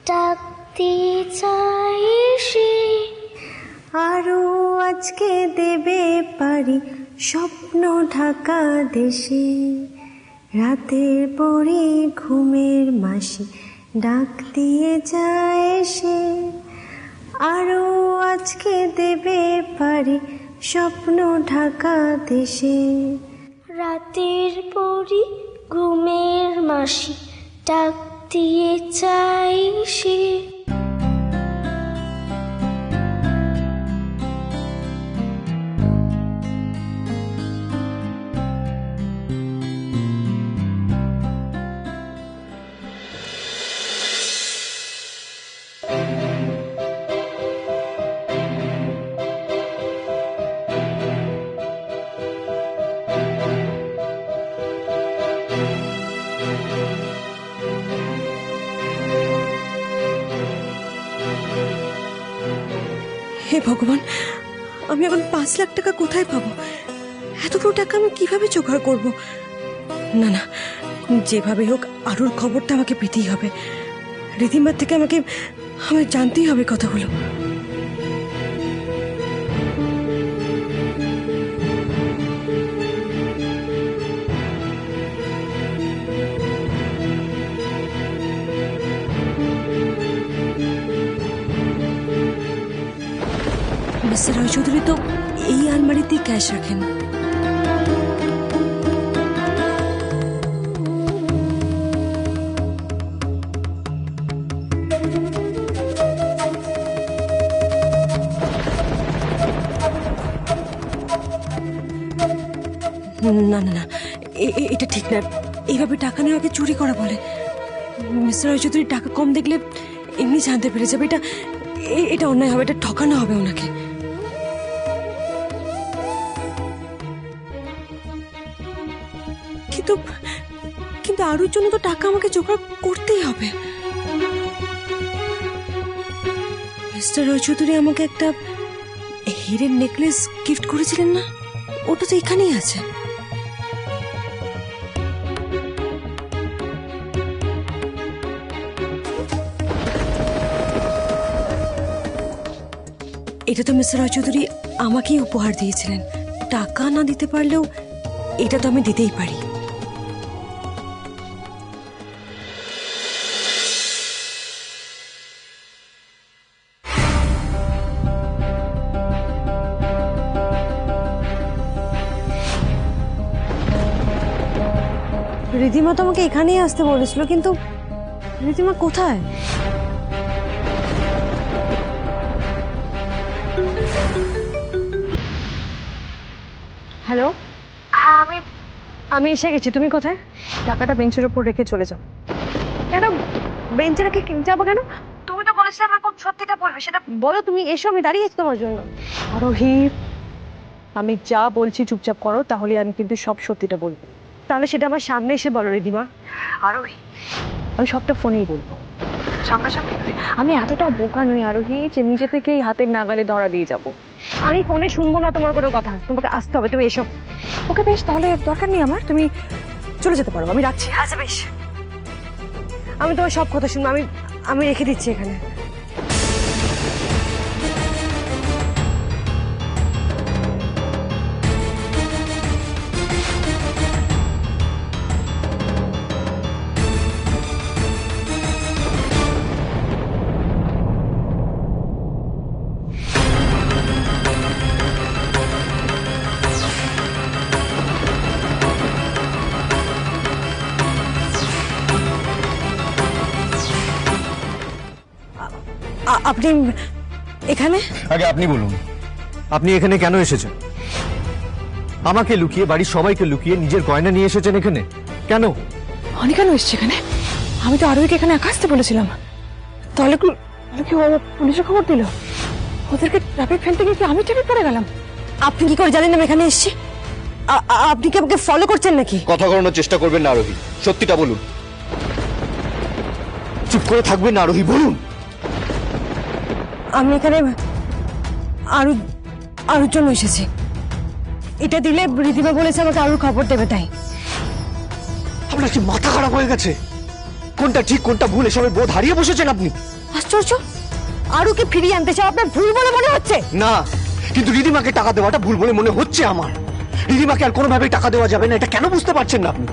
ডাকতে চাই সে, আরো আজকে দেবে পারি স্বপ্ন ঢাকা দেশে। রাতের পরে ঘুমের মাসি ডাক দিয়ে যায় সে, আরো আজকে দেবে পারি স্বপ্ন ঢাকা দেশে। রাতের পরি ঘুমের মাসি ডাক দিয়ে চাই সে। হে ভগবান, আমি এখন 5 লাখ টাকা কোথায় পাবো? এতগুলো টাকা আমি কিভাবে জোগাড় করব? না না, যেভাবে হোক আরুর খবরটা আমাকে পেতেই হবে। রীতিমার থেকে আমাকে জানতেই হবে কথাগুলো। মিস্টার রায়চৌধুরী তো এই আলমারিতেই ক্যাশ রাখেন। না না না, এটা ঠিক না। এইভাবে টাকা নেওয়াকে চুরি করা বলে। মিস্টার রায়চৌধুরী টাকা কম দেখলে এমনি জানতে পেরে যাবে। এটা অন্যায় হবে, এটা ঠকানো হবে ওনাকে। কিন্তু আরুর জন্য তো টাকা আমাকে জোগাড় করতেই হবে। মিস্টার রায়চৌধুরী আমাকে একটা হীরের নেকলেস গিফট করেছিলেন না? ওটা তো এখানেই আছে। এটা তো মিস্টার রায়চৌধুরী আমাকেই উপহার দিয়েছিলেন। টাকা না দিতে পারলেও এটা তো আমি দিতেই পারি। রিধিমা তো আমাকে এখানেই আসতে বলেছিল, কিন্তু রিধিমা কোথায়? হ্যালো, আমি এসে গেছি। তুমি কোথায়? টাকাটা বেঞ্চের উপর রেখে চলে যাও। কেন বেঞ্চে রেখে যাবো কেন? তুমি তো বলেছিলে আমার কোন সত্যিটা বলবে, সেটা বলো। তুমি এসো, আমি দাঁড়িয়ে আছি তোমার জন্য। আরোহী, আমি যা বলছি চুপচাপ করো, তাহলে আমি কিন্তু সব সত্যিটা বলবো। তাহলে সেটা আমার সামনে এসে বলো রিধিমা। আরোহী, আমি সবটা ফোনেই বলবো, সামনাসামনি। আমি এতটা বোকা নই আরোহী যে নিজে থেকেই হাতের নাগালে ধরা দিয়ে যাবো। আমি ফোনে শুনবো না তোমার কোনো কথা, তোমাকে আসতে হবে। তুমি এসো। ওকে বেশ, তাহলে দরকার নেই আমার, তুমি চলে যেতে পারো। আমি রাখছি। আচ্ছা বেশ, আমি তোমার সব কথা শুনবো। আমি রেখে দিচ্ছি এখানে। আপনি এখানে? আগে আপনি বলুন, আপনি এখানে কেন এসেছেন? আমাকে লুকিয়ে, বাড়ির সবাইকে লুকিয়ে নিজের গয়না নিয়ে এসেছেন এখানে কেন? অনেক কেন এসছে এখানে? আমি তো আরোহীকে এখানে একা আসতে বলেছিলাম। তাহলে কি পুলিশে খবর দিল? ওদেরকে ট্রাফিক ফেলতে গিয়ে কি আমি ট্রাফিক পড়ে গেলাম? আপনি কি করে জানেন আমি এখানে এসেছি? আপনি কি আমাকে ফলো করছেন নাকি? কথা ঘোরানোর চেষ্টা করবেন না আরোহী, সত্যিটা বলুন। চুপ করে থাকবেন না আরোহী, বলুন। আমি এখানে আরুর জন্য এসেছি। এটা দিলে রিধিমা বলেছে আমাকে আরুর খবর দেবে, তাই। আপনার কি মাথা খারাপ হয়ে গেছে? কোনটা ঠিক কোনটা ভুল এসবের বোধ হারিয়ে বসেছেন আপনি। আশ্চর্য, আরুকে ফিরিয়ে আনতে চাও আপনার ভুল বলে মনে হচ্ছে? না, কিন্তু রিধিমাকে টাকা দেওয়াটা ভুল বলে মনে হচ্ছে আমার। রিধিমাকে আর কোনোভাবেই টাকা দেওয়া যাবে না, এটা কেন বুঝতে পারছেন না আপনি?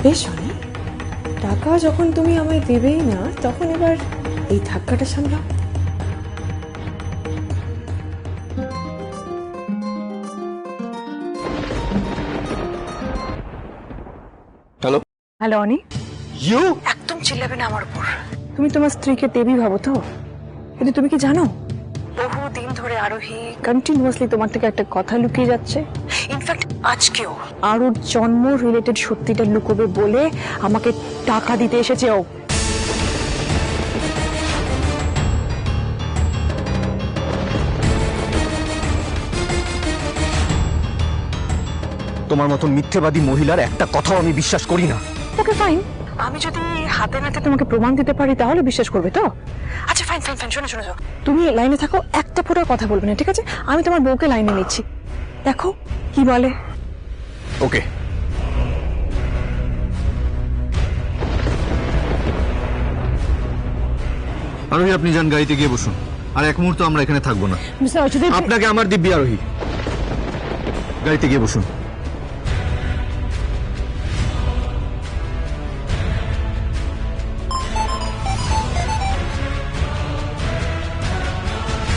বেশ অনেক টাকা যখন তুমি আমায় দেবেই না, তখন এবার এই ধাক্কাটা সামলাও। হ্যালো হ্যালো অনি, ইউ একদম চিল্লাবে না আমার উপর। তুমি তোমার স্ত্রীকে দেবী ভাবো তো, কিন্তু তুমি কি জানো বহুদিন ধরে আরোহী কন্টিনিউয়াসলি তোমার থেকে একটা কথা লুকিয়ে যাচ্ছে। ইনফ্যাক্ট আজকেও আরোর জন্ম রিলেটেড সত্যিটা লুকোবে বলে আমাকে টাকা দিতে এসেছে ও। তোমার মতন মিথ্যেবাদী মহিলার একটা কথাও আমি বিশ্বাস করি না। ওকে ফাইন, আমি যদি হাতে নাতে তোমাকে প্রমাণ দিতে পারি তাহলে বিশ্বাস করবে তো? আচ্ছা ফাইন ফাইন ফাইন, শোনো শোনো, তুমি লাইনে থাকো, একটা ফোঁটা কথা বলবে না, ঠিক আছে? আমি তোমার বউকে লাইনে নিচ্ছি, দেখো কি বলে। ওকে। আরোহী, আপনি যান, গাড়িতে গিয়ে বসুন। আর এক মুহূর্ত আমরা এখানে থাকবো না। আপনাকে আমার দিব্যি। আরোহী, গাড়িতে গিয়ে বসুন।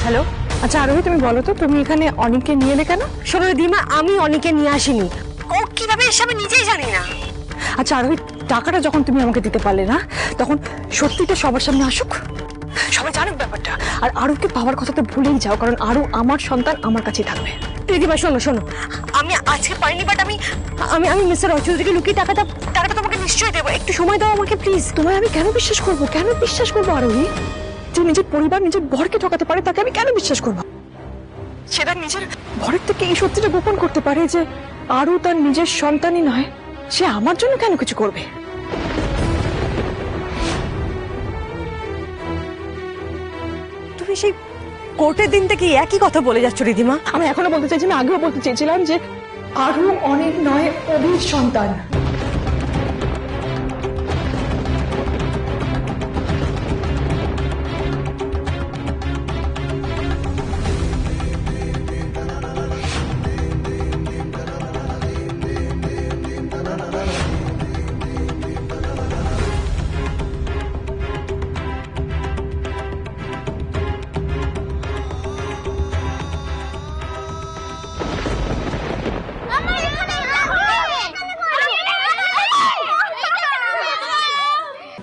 হ্যালো, আচ্ছা আরোহী তুমি বলো তো, তুমি এখানে অনিককে নিয়ে এলে কেন? শোনো রিধিমা, আমি অনিকে নিয়ে আসিনি। ও কিভাবে এসে আমি নিজেই জানি না। আচ্ছা আরোহী, টাকাটা যখন তুমি আমাকে দিতে পারলে না, তখন সত্যিটা সবার সামনে আসুক, সবাই জানুক ব্যাপারটা। আর আরুকে পাওয়ার কথাটা ভুলেই যাও, কারণ আরু আমার সন্তান, আমার কাছেই থাকবে। রিধিমা শোনো শোনো, আমি আজকে পারিনি, বাট আমি আমি আমি মিস্টার অচৌধুরীকে লুকিয়ে টাকাটা তোমাকে নিশ্চয়ই দেবো। একটু সময় দাও আমাকে প্লিজ। তোমায় আমি কেন বিশ্বাস করবো? কেন বিশ্বাস করবো আরোহী? যে নিজের পরিবার, নিজের বরকে ঠকাতে পারে, তাকে আমি কেন বিশ্বাস করবো? সেটা নিজের ঘরের থেকে এই সত্যিটা গোপন করতে পারে যে আরু তার নিজের সন্তানই নয়, সে আমার জন্য কেন কিছু করবে? তুমি সেই কোর্টের দিন থেকে একই কথা বলে যাচ্ছ রিধিমা। আমি এখনো বলতে চাইছি, আমি আগেও বলতে চেয়েছিলাম যে আরু অনেক নয়, অভির সন্তান।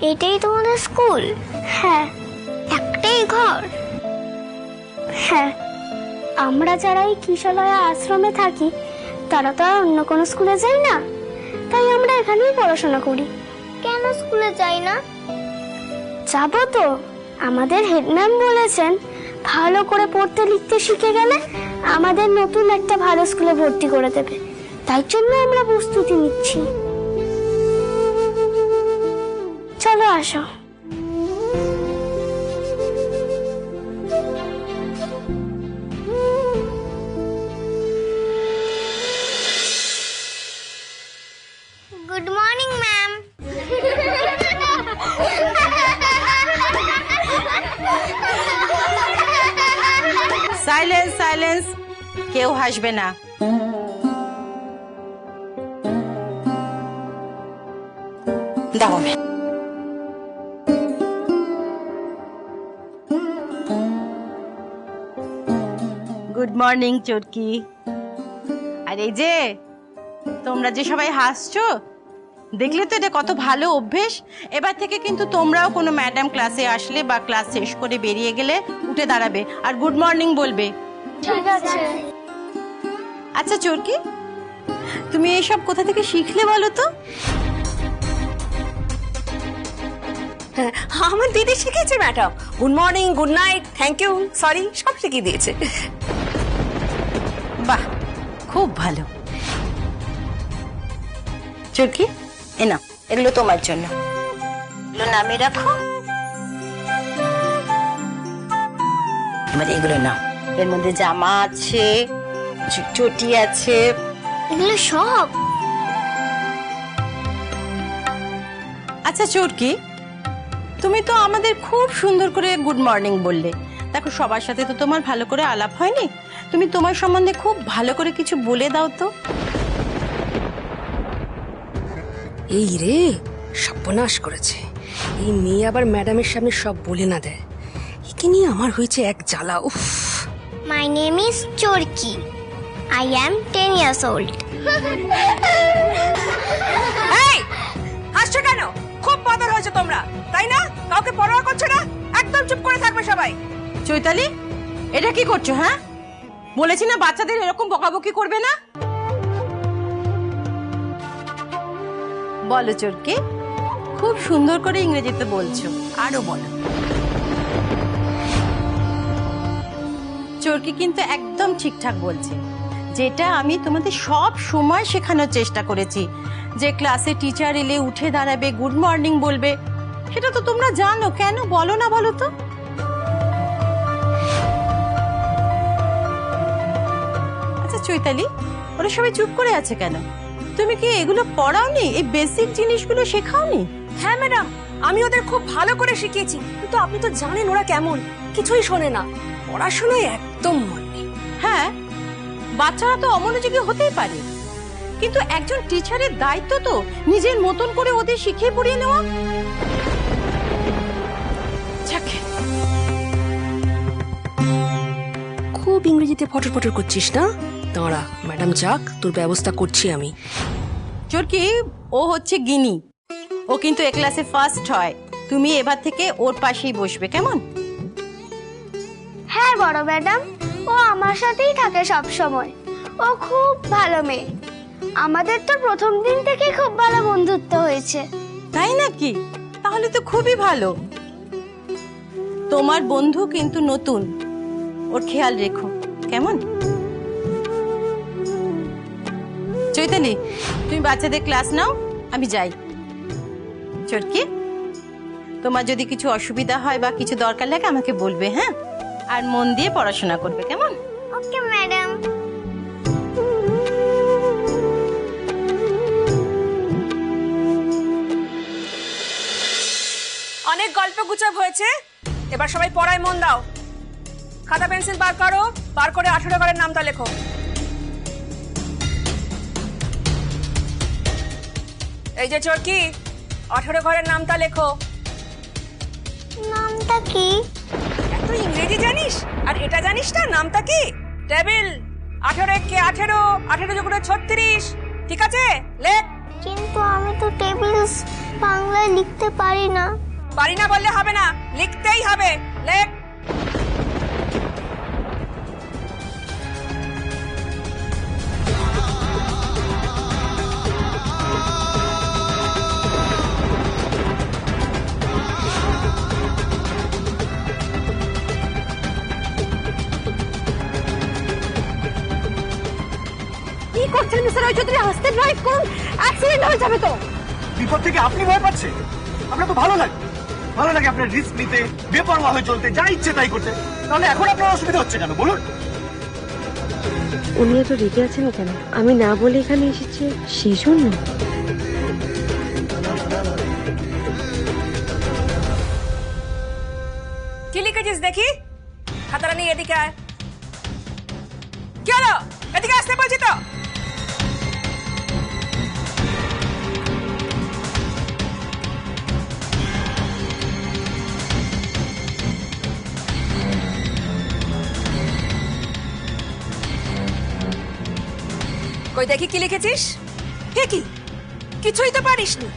এটাই তোমাদের স্কুল? হ্যাঁ। একটাই ঘর? হ্যাঁ। আমরা যারা এই কিশলয়া আশ্রমে থাকি তারা তো আর অন্য কোনো স্কুলে যাই না, তাই আমরা এখানেই পড়াশোনা করি। কেন স্কুলে যাই না? যাবো তো, আমাদের হেডম্যাম বলেছেন ভালো করে পড়তে লিখতে শিখে গেলে আমাদের নতুন একটা ভালো স্কুলে ভর্তি করে দেবে, তাই জন্য আমরা প্রস্তুতি নিচ্ছি। চলো আসো। Good morning ma'am. Silence silence, কেউ হাসবে না। দাও ম্যাম। গুড মর্নিং চোরকি। আর এই যে তোমরা যে সবাই হাসছো, দেখলে তো এটা কত ভালো অভ্যেস। এবার থেকে কিন্তু তোমরাও কোনো ম্যাডাম ক্লাসে আসলে বা ক্লাস শেষ করে বেরিয়ে গেলে উঠে দাঁড়াবে আর গুড মর্নিং বলবে। ঠিক আছে। আচ্ছা চোরকি, তুমি এইসব কোথা থেকে শিখলে বলো তো? আমার দিদি শিখিয়েছে madam. Good morning, good night, thank you, sorry সব শিখিয়ে দিয়েছে। বাহ, খুব ভালো। চোরকি, এ নাও, এগুলো তোমার জন্য। এগুলো নামে রাখো। এবার এগুলো নাও, এর মধ্যে জামা আছে, চটি আছে। এগুলো সব? আচ্ছা চোরকি, তুমি তো আমাদের খুব সুন্দর করে গুড মর্নিং বললে। দেখো, সবার সাথে তো তোমার ভালো করে আলাপ হয়নি। তুমি তোমার সম্বন্ধে খুব ভালো করে কিছু বলে দাও তো। এই রে, সর্বনাশ করেছে। এই মেয়ে আবার ম্যাডামের সামনে সব বলে না দেয়। একে নিয়ে আমার হয়েছে এক জ্বালা। উফ। My name is Chorki. I am 10 years old. এই, হাসছো কেন? খুব বদর হয়েছে তোমরা, তাই না? কাউকে পরোয়া করছো না, একদম চুপ করে থাকবে সবাই। চৈতালি, এটা কি করছো? হ্যাঁ, বলেছি না বাচ্চাদের এরকম বকাবকি করবে না। বলো চোরকি, খুব সুন্দর করে ইংরেজিতে বলছো, আরো বলো। চোরকি কিন্তু একদম ঠিকঠাক বলছে, যেটা আমি তোমাদের সব সময় শেখানোর চেষ্টা করেছি, যে ক্লাসে টিচার এলে উঠে দাঁড়াবে, গুড মর্নিং বলবে। সেটা তো তোমরা জানো, কেন বলো না বলো তো? আচ্ছা চৈতালি, ওরা সবাই চুপ করে আছে কেন? তুমি কি এগুলো পড়াওনি? এই বেসিক জিনিসগুলো শেখাওনি? হ্যাঁ ম্যাডাম, আমি ওদের খুব ভালো করে শিখিয়েছি, কিন্তু আপনি তো জানেন ওরা কেমন, কিছুই শোনে না, পড়াশোনায় একদম মন নেই। হ্যাঁ, বাচ্চারা তো অমনোযোগী হতেই পারে, কিন্তু একজন টিচারের দায়িত্ব তো নিজের মতন করে ওদের শিখিয়ে পড়িয়ে নেওয়া। খুব ইংরেজিতে ফটর ফটর করছিস না? দাঁড়া, ম্যাডাম যাক, তোর ব্যবস্থা করছি আমি। চোরকি, ও হচ্ছে গিনি, ও কিন্তু এ ক্লাসে ফার্স্ট হয়। তুমি এবার থেকে ওর পাশেই বসবে, কেমন? হ্যাঁ বড় ম্যাডাম, ও আমার সাথেই থাকে সব সময়। ও খুব ভালো মেয়ে। আমাদের তো প্রথম দিন থেকে খুব ভালো বন্ধুত্ব হয়েছে। তাই নাকি? তাহলে তো খুবই ভালো। তোমার বন্ধু কিন্তু নতুন, ওর খেয়াল রেখো, কেমন? চৈতালি, তুমি বাচ্চাদের ক্লাস নাও, আমি যাই। চোরকি, তোমার যদি কিছু অসুবিধা হয় বা কিছু দরকার লাগে আমাকে বলবে, হ্যাঁ? আর মন দিয়ে পড়াশোনা করবে, কেমন? Okay madam. অনেক গল্প গুজব হয়েছে, এবার সবাই পড়ায় মন দাও। খাতা পেন্সিল বার করো, বার করে 18 ঘরের নামটা লেখো। এই যে চোরকি, 18 ঘরের নামটা লেখো। নামটা কি? এত ইংরেজি জানিস আর এটা জানিস না নামটা কি? টেবিল। 18 কে 18, 18 যোগ করে 36, ঠিক আছে? লেখ। কিন্তু আমি তো টেবিলস বাংলায় লিখতে পারি না। পারি না বললে হবে না, লিখতেই হবে। লেখ। কি করছেন মিস্টার রয় চৌধুরী? আস্তে ড্রাইভ করুন, অ্যাক্সিডেন্ট হয়ে যাবে তো। বিপদ থেকে আপনি ভয় পাচ্ছেন? আপনার তো ভালো লাগে আপনার রিস্ক নিতে, বেপরোয়া হয়ে চলতে, যা ইচ্ছে তাই করতে। তাহলে এখন আপনার অসুবিধা হচ্ছে কেন বলুন? উনি এত রেগে আছেন কেন? আমি না বলে এখানে এসেছি সেই জন্য? কি লিখেছিস দেখি? খাতাটা নিয়ে এদিকে আয়। কি হলো? এদিকে আসতে বলছি তো। কই দেখি কি লিখেছিস? হে কি? কিছুই তো পারিসনি।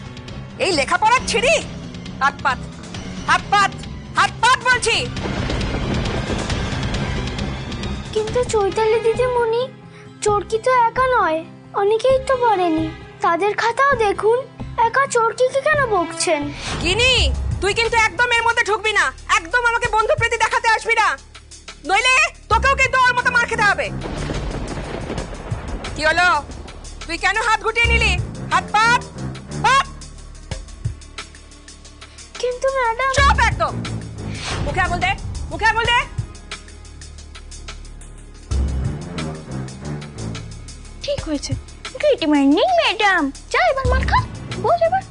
এই লেখাপড়া ছেড়ে হাত পাত হাত পাত হাত পাত বলছি। কিন্তু চৈতালি দিদিমণি, চোরকি তো একা নয়, অনেকেই তো পড়েনি। তাদের খাতাও দেখুন। একা চোরকিকে কেন বকছেন? কিনি, তুই কিন্তু একদম এর মধ্যে ঢুকবি না। একদম আমাকে বন্ধু প্রীতি দেখাতে আসবি না, নইলে তোকেও কিন্তু ওর মতো মার খেতে হবে। কি হলো? তুই কেন হাত গুটিয়ে নিলি? হাত পাত পাত। কিন্তু ম্যাডাম। চুপ একদম। মুখে আঙুল দে, মুখে আঙুল দে। ঠিক হয়েছে। Good morning madam. যা এবার মার খা, বল এবার।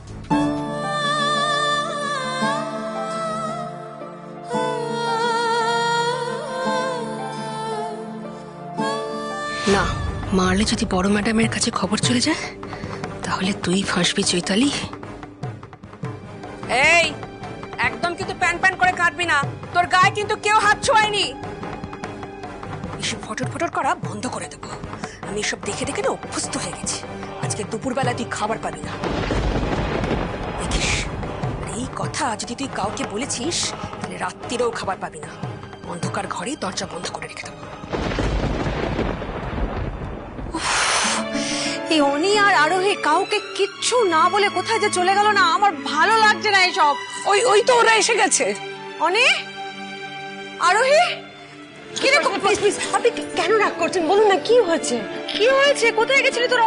না, মারলে যদি বড় ম্যাডামের কাছে খবর চলে যায় তাহলে তুই ফাঁসবি চৈতালি। এই, একদম কিন্তু প্যান প্যান করে কাটবি না। তোর গায়ে কিন্তু কেউ হাত ছোঁয়নি। এসব ফটর ফটর করা বন্ধ করে দেবো। আমি এসব দেখে দেখে না অভ্যস্ত হয়ে গেছি। আজকে দুপুরবেলা তুই খাবার পাবি না, দেখিস। এই কথা যদি তুই কাউকে বলেছিস তাহলে রাত্রিরেও খাবার পাবি না। অন্ধকার ঘরে দরজা বন্ধ করে রেখে দেবো। এই অনি আর আরোহী কাউকে কিচ্ছু না বলে কোথায় যে চলে গেল না, আমার ভালো লাগছে না এসব। ওই তো ওরা এসে গেছে। অনি, আরোহী, কিরকম? প্লিজ প্লিজ, আপনি কেন রাগ করছেন? বলুন না কি হয়েছে? কি হয়েছে? কোথায় গেছিলি তোরা?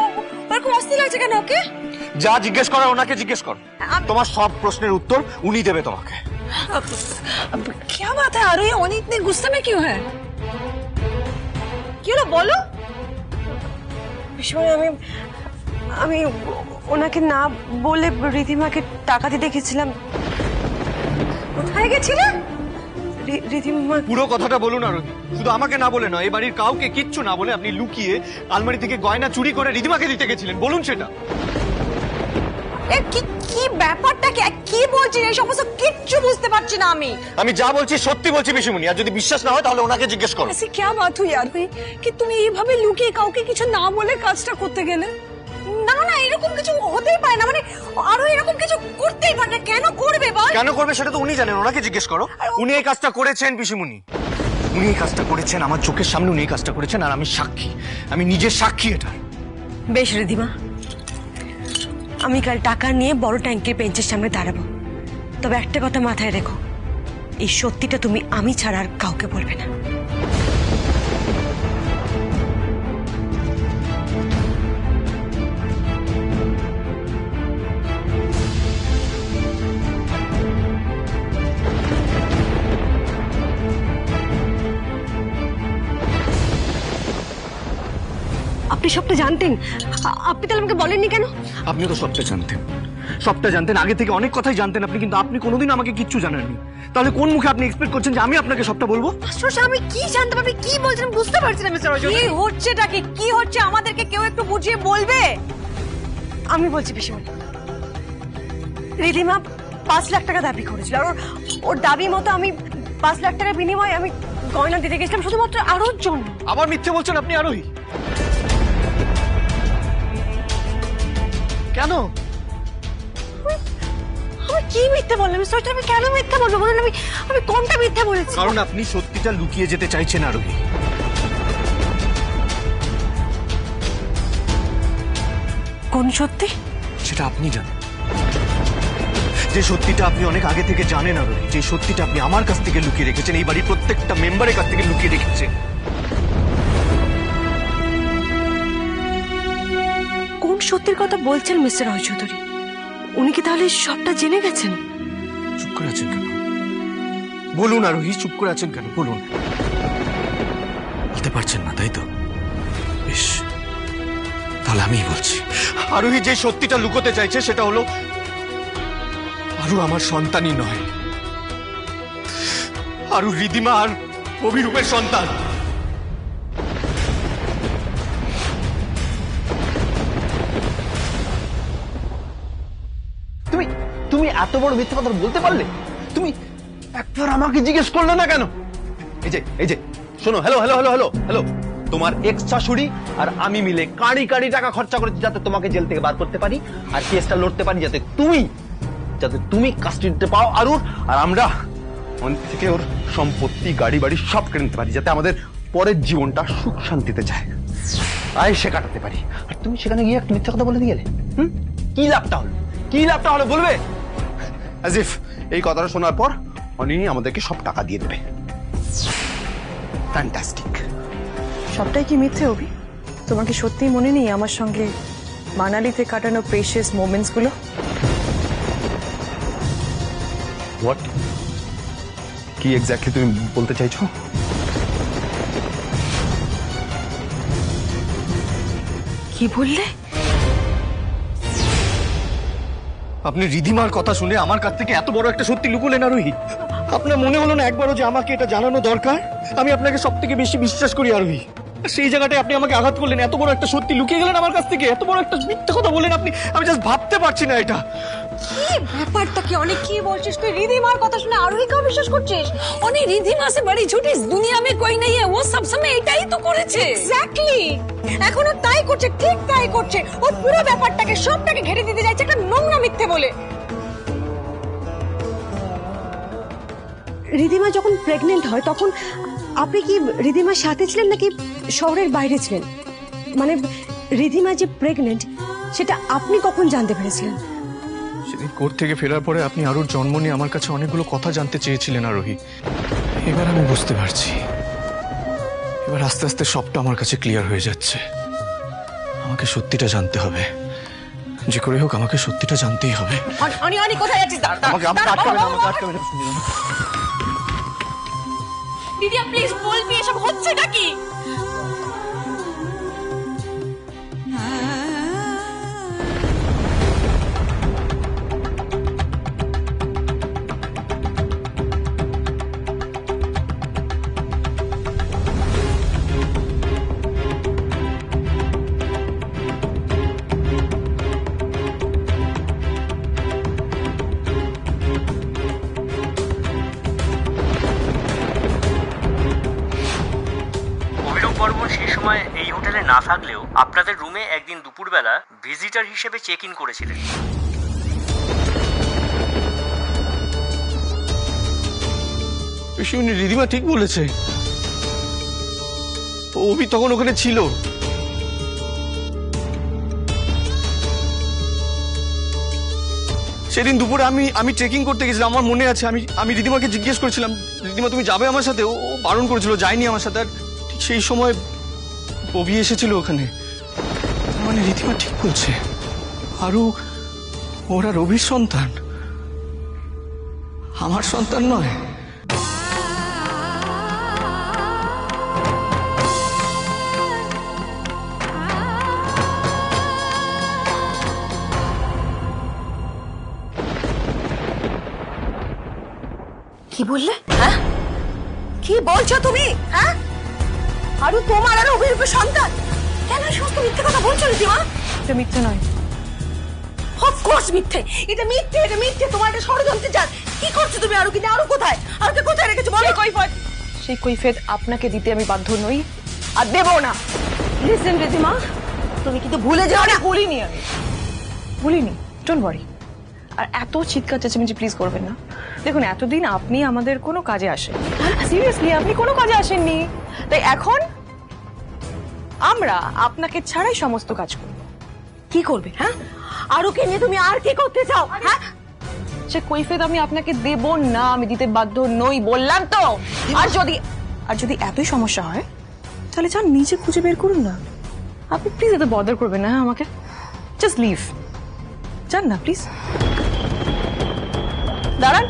ওরকম অস্থির লাগছে কেন ওকে? যা জিজ্ঞেস করার ওনাকে জিজ্ঞেস কর। তোমার সব প্রশ্নের উত্তর উনি দেবে তোমাকে। क्या बात है आरोही, ओनी इतने गुस्से में क्यों है? কি হলো বলো? বিষয় আমি ওনাকে না বলে রিধিমাকে টাকা দিতে গেছিলাম। কোথায় গেছিলে? রিধিমা। পুরো কথাটা বলুন আরোহী, শুধু আমাকে না বলে নয়, এই বাড়ির কাউকে কিচ্ছু না বলে আপনি লুকিয়ে আলমারি থেকে গয়না চুরি করে রিধিমাকে দিতে গেছিলেন। বলুন সেটা। কি ব্যাপারটা? কি বলছিস? এই সমস্ত কিচ্ছু বুঝতে পারছি না আমি। আমি যা বলছি সত্যি বলছি পিসিমণি, আর যদি বিশ্বাস না হয় তাহলে ওনাকে জিজ্ঞেস করো। ऐसी क्या बात हुई आरोही कि তুমি এইভাবে লুকিয়ে কাউকে কিছু না বলে কাজটা করতে গেলে? না না, এরকম কিছু হতেই পারে না। মানে আরো এরকম কিছু করতেই পারে না। কেন করবে বল? কেন করবে সেটা তো উনি জানেন, ওনাকে জিজ্ঞেস করো। উনি এই কাজটা করেছেন পিসিমণি, উনি এই কাজটা করেছেন। আমার চোখের সামনে উনি এই কাজটা করেছেন, আর আমি সাক্ষী। আমি নিজের সাক্ষী এটা। বেশ রিধিমা, আমি কাল টাকা নিয়ে বড় ট্যাঙ্কের বেঞ্চের সামনে দাঁড়াবো। তবে একটা কথা মাথায় রেখো, এই সত্যিটা তুমি আমি ছাড়া আর কাউকে বলবে না। আপনি সবটা জানতেন? আপনি তাহলে আমাকে বলেননি কেন? আপনি তো সবটা জানতেন, সবটা জানতেন, আগে থেকে অনেক কথাই জানতেন আপনি, কিন্তু আপনি কোনোদিন আমাকে কিচ্ছু জানাননি। তাহলে কোন মুখে আপনি এক্সপেক্ট করছেন যে আমি আপনাকে সবটা বলবো? আশ্চর্য, আমি কি জানতে পারবি? কি বলছেন বুঝতে পারছি না মিস্টার অজয়। কি হচ্ছেটা কি? কি হচ্ছে আমাদেরকে কেউ একটু বুঝিয়ে বলবে? আমি বলছি পিসিমণি, রিধিমা 5 লাখ টাকা দাবি করেছিল, আর ওর দাবি মতো আমি 5 লাখ টাকার বিনিময়ে আমি গয়না দিতে গেছিলাম শুধুমাত্র আরোর জন্য। আবার মিথ্যে বলছেন আপনি আরোহী। কেন? আমি কি মিথ্যে বললাম মিস্টার আমি কেন মিথ্যে বলবো বলুন? আমি কোনটা মিথ্যে বলেছি? কারণ আপনি সত্যিটা লুকিয়ে যেতে চাইছেন আরোহী। কোন সত্যি? সেটা আপনি জানেন। যে সত্যিটা আপনি অনেক আগে থেকে জানেন আরোহী, যে সত্যিটা আপনি আমার কাছ থেকে লুকিয়ে রেখেছেন, এই বাড়ির প্রত্যেকটা মেম্বারের কাছ থেকে লুকিয়ে রেখেছেন। কোন সত্যির কথা বলছেন মিস্টার রয় চৌধুরী? উনি কি তাহলে সবটা জেনে গেছেন? চুপ করে আছেন কেন? বলুন আরোহী, চুপ করে আছেন কেন? বলুন। বলতে পারছেন না তাই তো? বেশ, তাহলে আমিই বলছি। আরোহী যে সত্যিটা লুকোতে চাইছে সেটা হলো আরু আমার সন্তানই নয়, আরু রিদিমা আর অভিরূপের সন্তান। তুমি এত বড় মিথ্যা কথা বলতে পারলে? তুমি একবার আমাকে জিজ্ঞেস করলে না কেন? এই যে শোনো, hello hello hello hello hello, তোমার এক্স শাশুড়ি আর আমি মিলে কাঁড়ি কাঁড়ি টাকা খরচা করেছি যাতে তোমাকে জেল থেকে বার করতে পারি আর কেসটা লড়তে পারি, যাতে তুমি কাস্টডিতে পাও আরুর, আর আমরা অনেক থেকে ওর সম্পত্তি গাড়ি বাড়ি সব কেড়ে নিতে পারি, যাতে আমাদের পরের জীবনটা সুখ শান্তিতে যায়, তাই সে কাটাতে পারি। আর তুমি সেখানে গিয়ে একটা মিথ্যা কথা বলে দিয়ে গেলে, কি লাভটা হলো? কি লাভটা হলো বলবে? অ্যাজ ইফ এই কথাটা শোনার পর অনি আমাদেরকে সব টাকা দিয়ে দেবে। ফ্যান্টাস্টিক। সবটাই কি মিথ্যে অভি? তোমার কি সত্যিই মনে নেই আমার সঙ্গে মানালিতে কাটানো প্রেশিয়াস মোমেন্টস গুলো? হোয়াট? কি এক্স্যাক্টলি তুমি বলতে চাইছো? কি বললে? আপনি রিধিমার কথা শুনে আমার কাছ থেকে এত বড় একটা সত্যি লুকোলেন আরোহী? আপনার মনে হলো না একবারও যে আমাকে এটা জানানো দরকার? আমি আপনাকে সব থেকে বেশি বিশ্বাস করি আরোহী, সেই জায়গাটায় আপনি আমাকে আঘাত করলেন, এত বড় একটা সত্যি লুকিয়ে গেলেন আমার কাছ থেকে, এত বড় একটা মিথ্যা কথা বললেন আপনি। আমি জাস্ট ভাবতে পারছি না এটা। কি ব্যাপারটা কি? অনেক কি বলছিস তুই? রিধিমার কথা শুনে আরোহীকেও বিশ্বাস করছিস? অনেক রিধিমা সে বড়ি ঝুটি দুনিয়া মে কোই নেই ও সব সময় এটাই তো করেছে। এক্স্যাক্টলি, এখনো তাই করছে, ঠিক তাই করছে। ও পুরো ব্যাপারটাকে সবটাকে ঘেরে দিতে যাচ্ছে একটা নোংরা মিথ্যে বলে। রিধিমা যখন প্রেগনেন্ট হয় তখন আপনি কি রিধিমার সাথে ছিলেন নাকি শহরের বাইরে ছিলেন? মানে রিধিমা যে প্রেগনেন্ট সেটা আপনি কখন জানতে পেরেছিলেন? সেদিন কোর্ট থেকে ফেরার পরে আপনি আরুর জন্ম নিয়ে আমার কাছে অনেকগুলো কথা জানতে চেয়েছিলেন আরোহী। এবার আমি বুঝতে পারছি, এবার আস্তে আস্তে সবটা আমার কাছে ক্লিয়ার হয়ে যাচ্ছে। আমাকে সত্যিটা জানতে হবে, যে করে হোক আমাকে সত্যিটা জানতেই হবে। অনি কোথায় যাচ্ছিস? আমাকে আটকাবে না, আমাকে আটকাবে না। দিদি প্লিজ বলবি এসব হচ্ছে নাকি? বর্মন সেই সময় এই হোটেলে না থাকলেও আপনাদের রুমে একদিন দুপুরবেলা ভিজিটর হিসেবে চেক ইন করেছিলেন। রিধিমা ঠিক বলেছে, অভি তখন ওখানে ছিল। সেদিন দুপুরে আমি ট্রেকিং করতে গেছিলাম, আমার মনে আছে। আমি রিধিমাকে জিজ্ঞেস করেছিলাম, রিধিমা তুমি যাবে আমার সাথে? ও বারণ করেছিল, যায়নি আমার সাথে। আর ঠিক সেই সময় অভি এসেছিল ওখানে। মানে রিধিমা ঠিক বলছে, আরু ওরা রবির সন্তান, আমার সন্তান নয়। কি বললে? হ্যাঁ, কি বলছো তুমি? হ্যাঁ, আরু তোমার আর অভিরূপের সন্তান? কেন সমস্ত মিথ্যে কথা বলছো রিধিমা? এটা মিথ্যে নয়। অফকোর্স মিথ্যে, এটা মিথ্যে, এটা মিথ্যে। তোমার একটা ষড়যন্ত্র জাল। কি করছো তুমি? আরু কিনা আরু কোথায়? আরুকে কোথায় রেখেছো বলো? সেই কৈফিয়ত আপনাকে দিতে আমি বাধ্য নই আর দেবো না। লিসেন রিধিমা, তুমি কিন্তু ভুলে যাও না। বলিনি আমি, ভুলিনি, ডোন্ট ওয়ারি। আর এত চিৎকার চেঁচামেচি প্লিজ করবেন না। দেখুন এতদিন আপনি আমাদের কোনো কাজে আসেন, সিরিয়াসলি আপনি কোনো কাজে আসেননি, তাই এখন আমরা আপনাকে ছাড়াই সমস্ত কাজ করব। কি করবে? হ্যাঁ, আরুকে নিয়ে তুমি আর কি করতে চাও? হ্যাঁ, সে কৈফিয়ত আমি আপনাকে দেব না, আমি দিতে বাধ্য নই, বললাম তো। আর যদি এতই সমস্যা হয় তাহলে যান নিজে খুঁজে বের করুন না। আপনি প্লিজ এত বদার করবেন না আমাকে, জাস্ট লিভ, যান না প্লিজ। দাঁড়ান,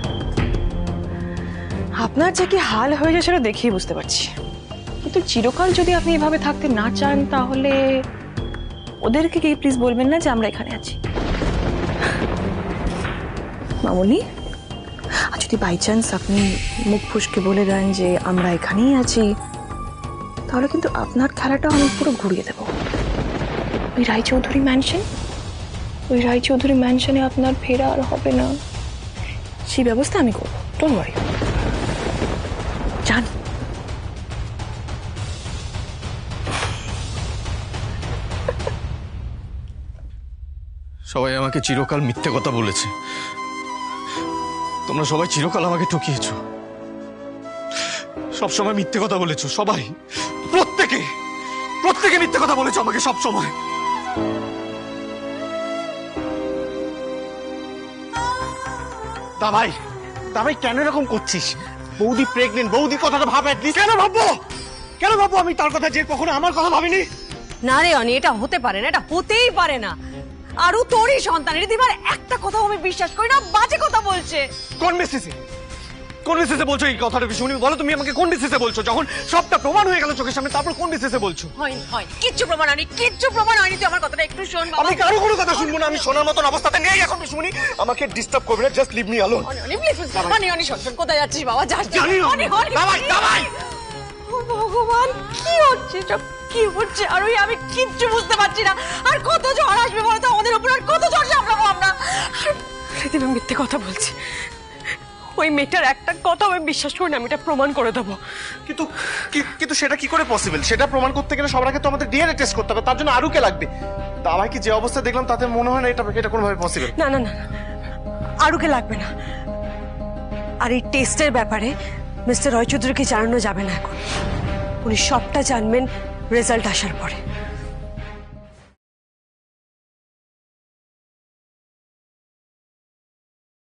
আপনার যে কি হাল হয়ে যায় সেটা দেখেই বুঝতে পারছি, কিন্তু চিরকাল যদি আপনি এভাবে থাকতে না চান তাহলে ওদেরকে কি প্লিজ বলবেন না যে আমরা এখানে আছি। মামুনি, আর যদি বাই চান্স আপনি মুখ ফুসকে বলে দেন যে আমরা এখানেই আছি, তাহলে কিন্তু আপনার খেলাটা আমি পুরো ঘুরিয়ে দেব। ওই রায়চৌধুরী ম্যানশনে আপনার ফেরা আর হবে না, সেই ব্যবস্থা আমি করবো, ডোন্ট ওয়ারি। যান। সবাই আমাকে চিরকাল মিথ্যে কথা বলেছে, তোমরা সবাই চিরকাল আমাকে ঠকিয়েছো, সবসময় মিথ্যে কথা বলেছো, সবাই, প্রত্যেকে মিথ্যে কথা বলেছো আমাকে সব সময়। তা ভাই কেন এরকম করছিস? বৌদি প্রেগনেন্ট, বৌদির কথাটা ভাব অ্যাটলিস্ট। কেন ভাববো আমি তার কথা, যে কখনো আমার কথা ভাবিনি? না রে অনি, এটা হতে পারে না, এটা হতেই পারে না। আরু তোরই সন্তান, রিদিমার একটা কথা আমি বিশ্বাস করি না, বাজে কথা বলছে। কোন বেসিসে বলছো এই কথাটা? শুনি বলো, তুমি আমাকে কোন বেসিসে বলছো? যখন সবটা প্রমাণ হয়ে গেল চোখের সামনে, তারপর কোন বেসিসে বলছো? হয়নি, কিচ্ছু প্রমাণ হয়নি, তুই আমার কথাটা একটু শোন বাবা। আমি কারো কোনো কথা শুনবো না, আমি শোনার মতন অবস্থাতে নেই এখন। শুনি, আমাকে ডিস্টার্ব করবে না, জাস্ট লিভ মি অ্যালোন। অনি শোন, কোথায় যাচ্ছিস বাবা? যাস না। দাবাই ভগবান, কি হচ্ছে সব, কি হচ্ছে? আর আমি কিচ্ছু বুঝতে পারছি না। আর কত ঝড় আসবে বলতো আমাদের উপর, আর কত ঝড় সামলাবো আমরা? রিদিমা মিথ্যে কথা বলছে, ওই মেয়েটার একটা কথা আমি বিশ্বাস করি না, আমি এটা প্রমাণ করে দেবো। কিন্তু সেটা কি করে পসিবল? সেটা প্রমাণ করতে গেলে সবার আগে তো আমাদের ডিএনএ টেস্ট করতে হবে, তার জন্য আরুকে লাগবে। দাবাই কি যে অবস্থা দেখলাম তাতে মনে হয় না এটা কোনোভাবে পসিবল। না, আরুকে লাগবে না। আর এই টেস্টের ব্যাপারে মিস্টার রয়চৌধুরীকে জানানো যাবে না এখন, উনি সবটা জানবেন রেজাল্ট আসার পরে।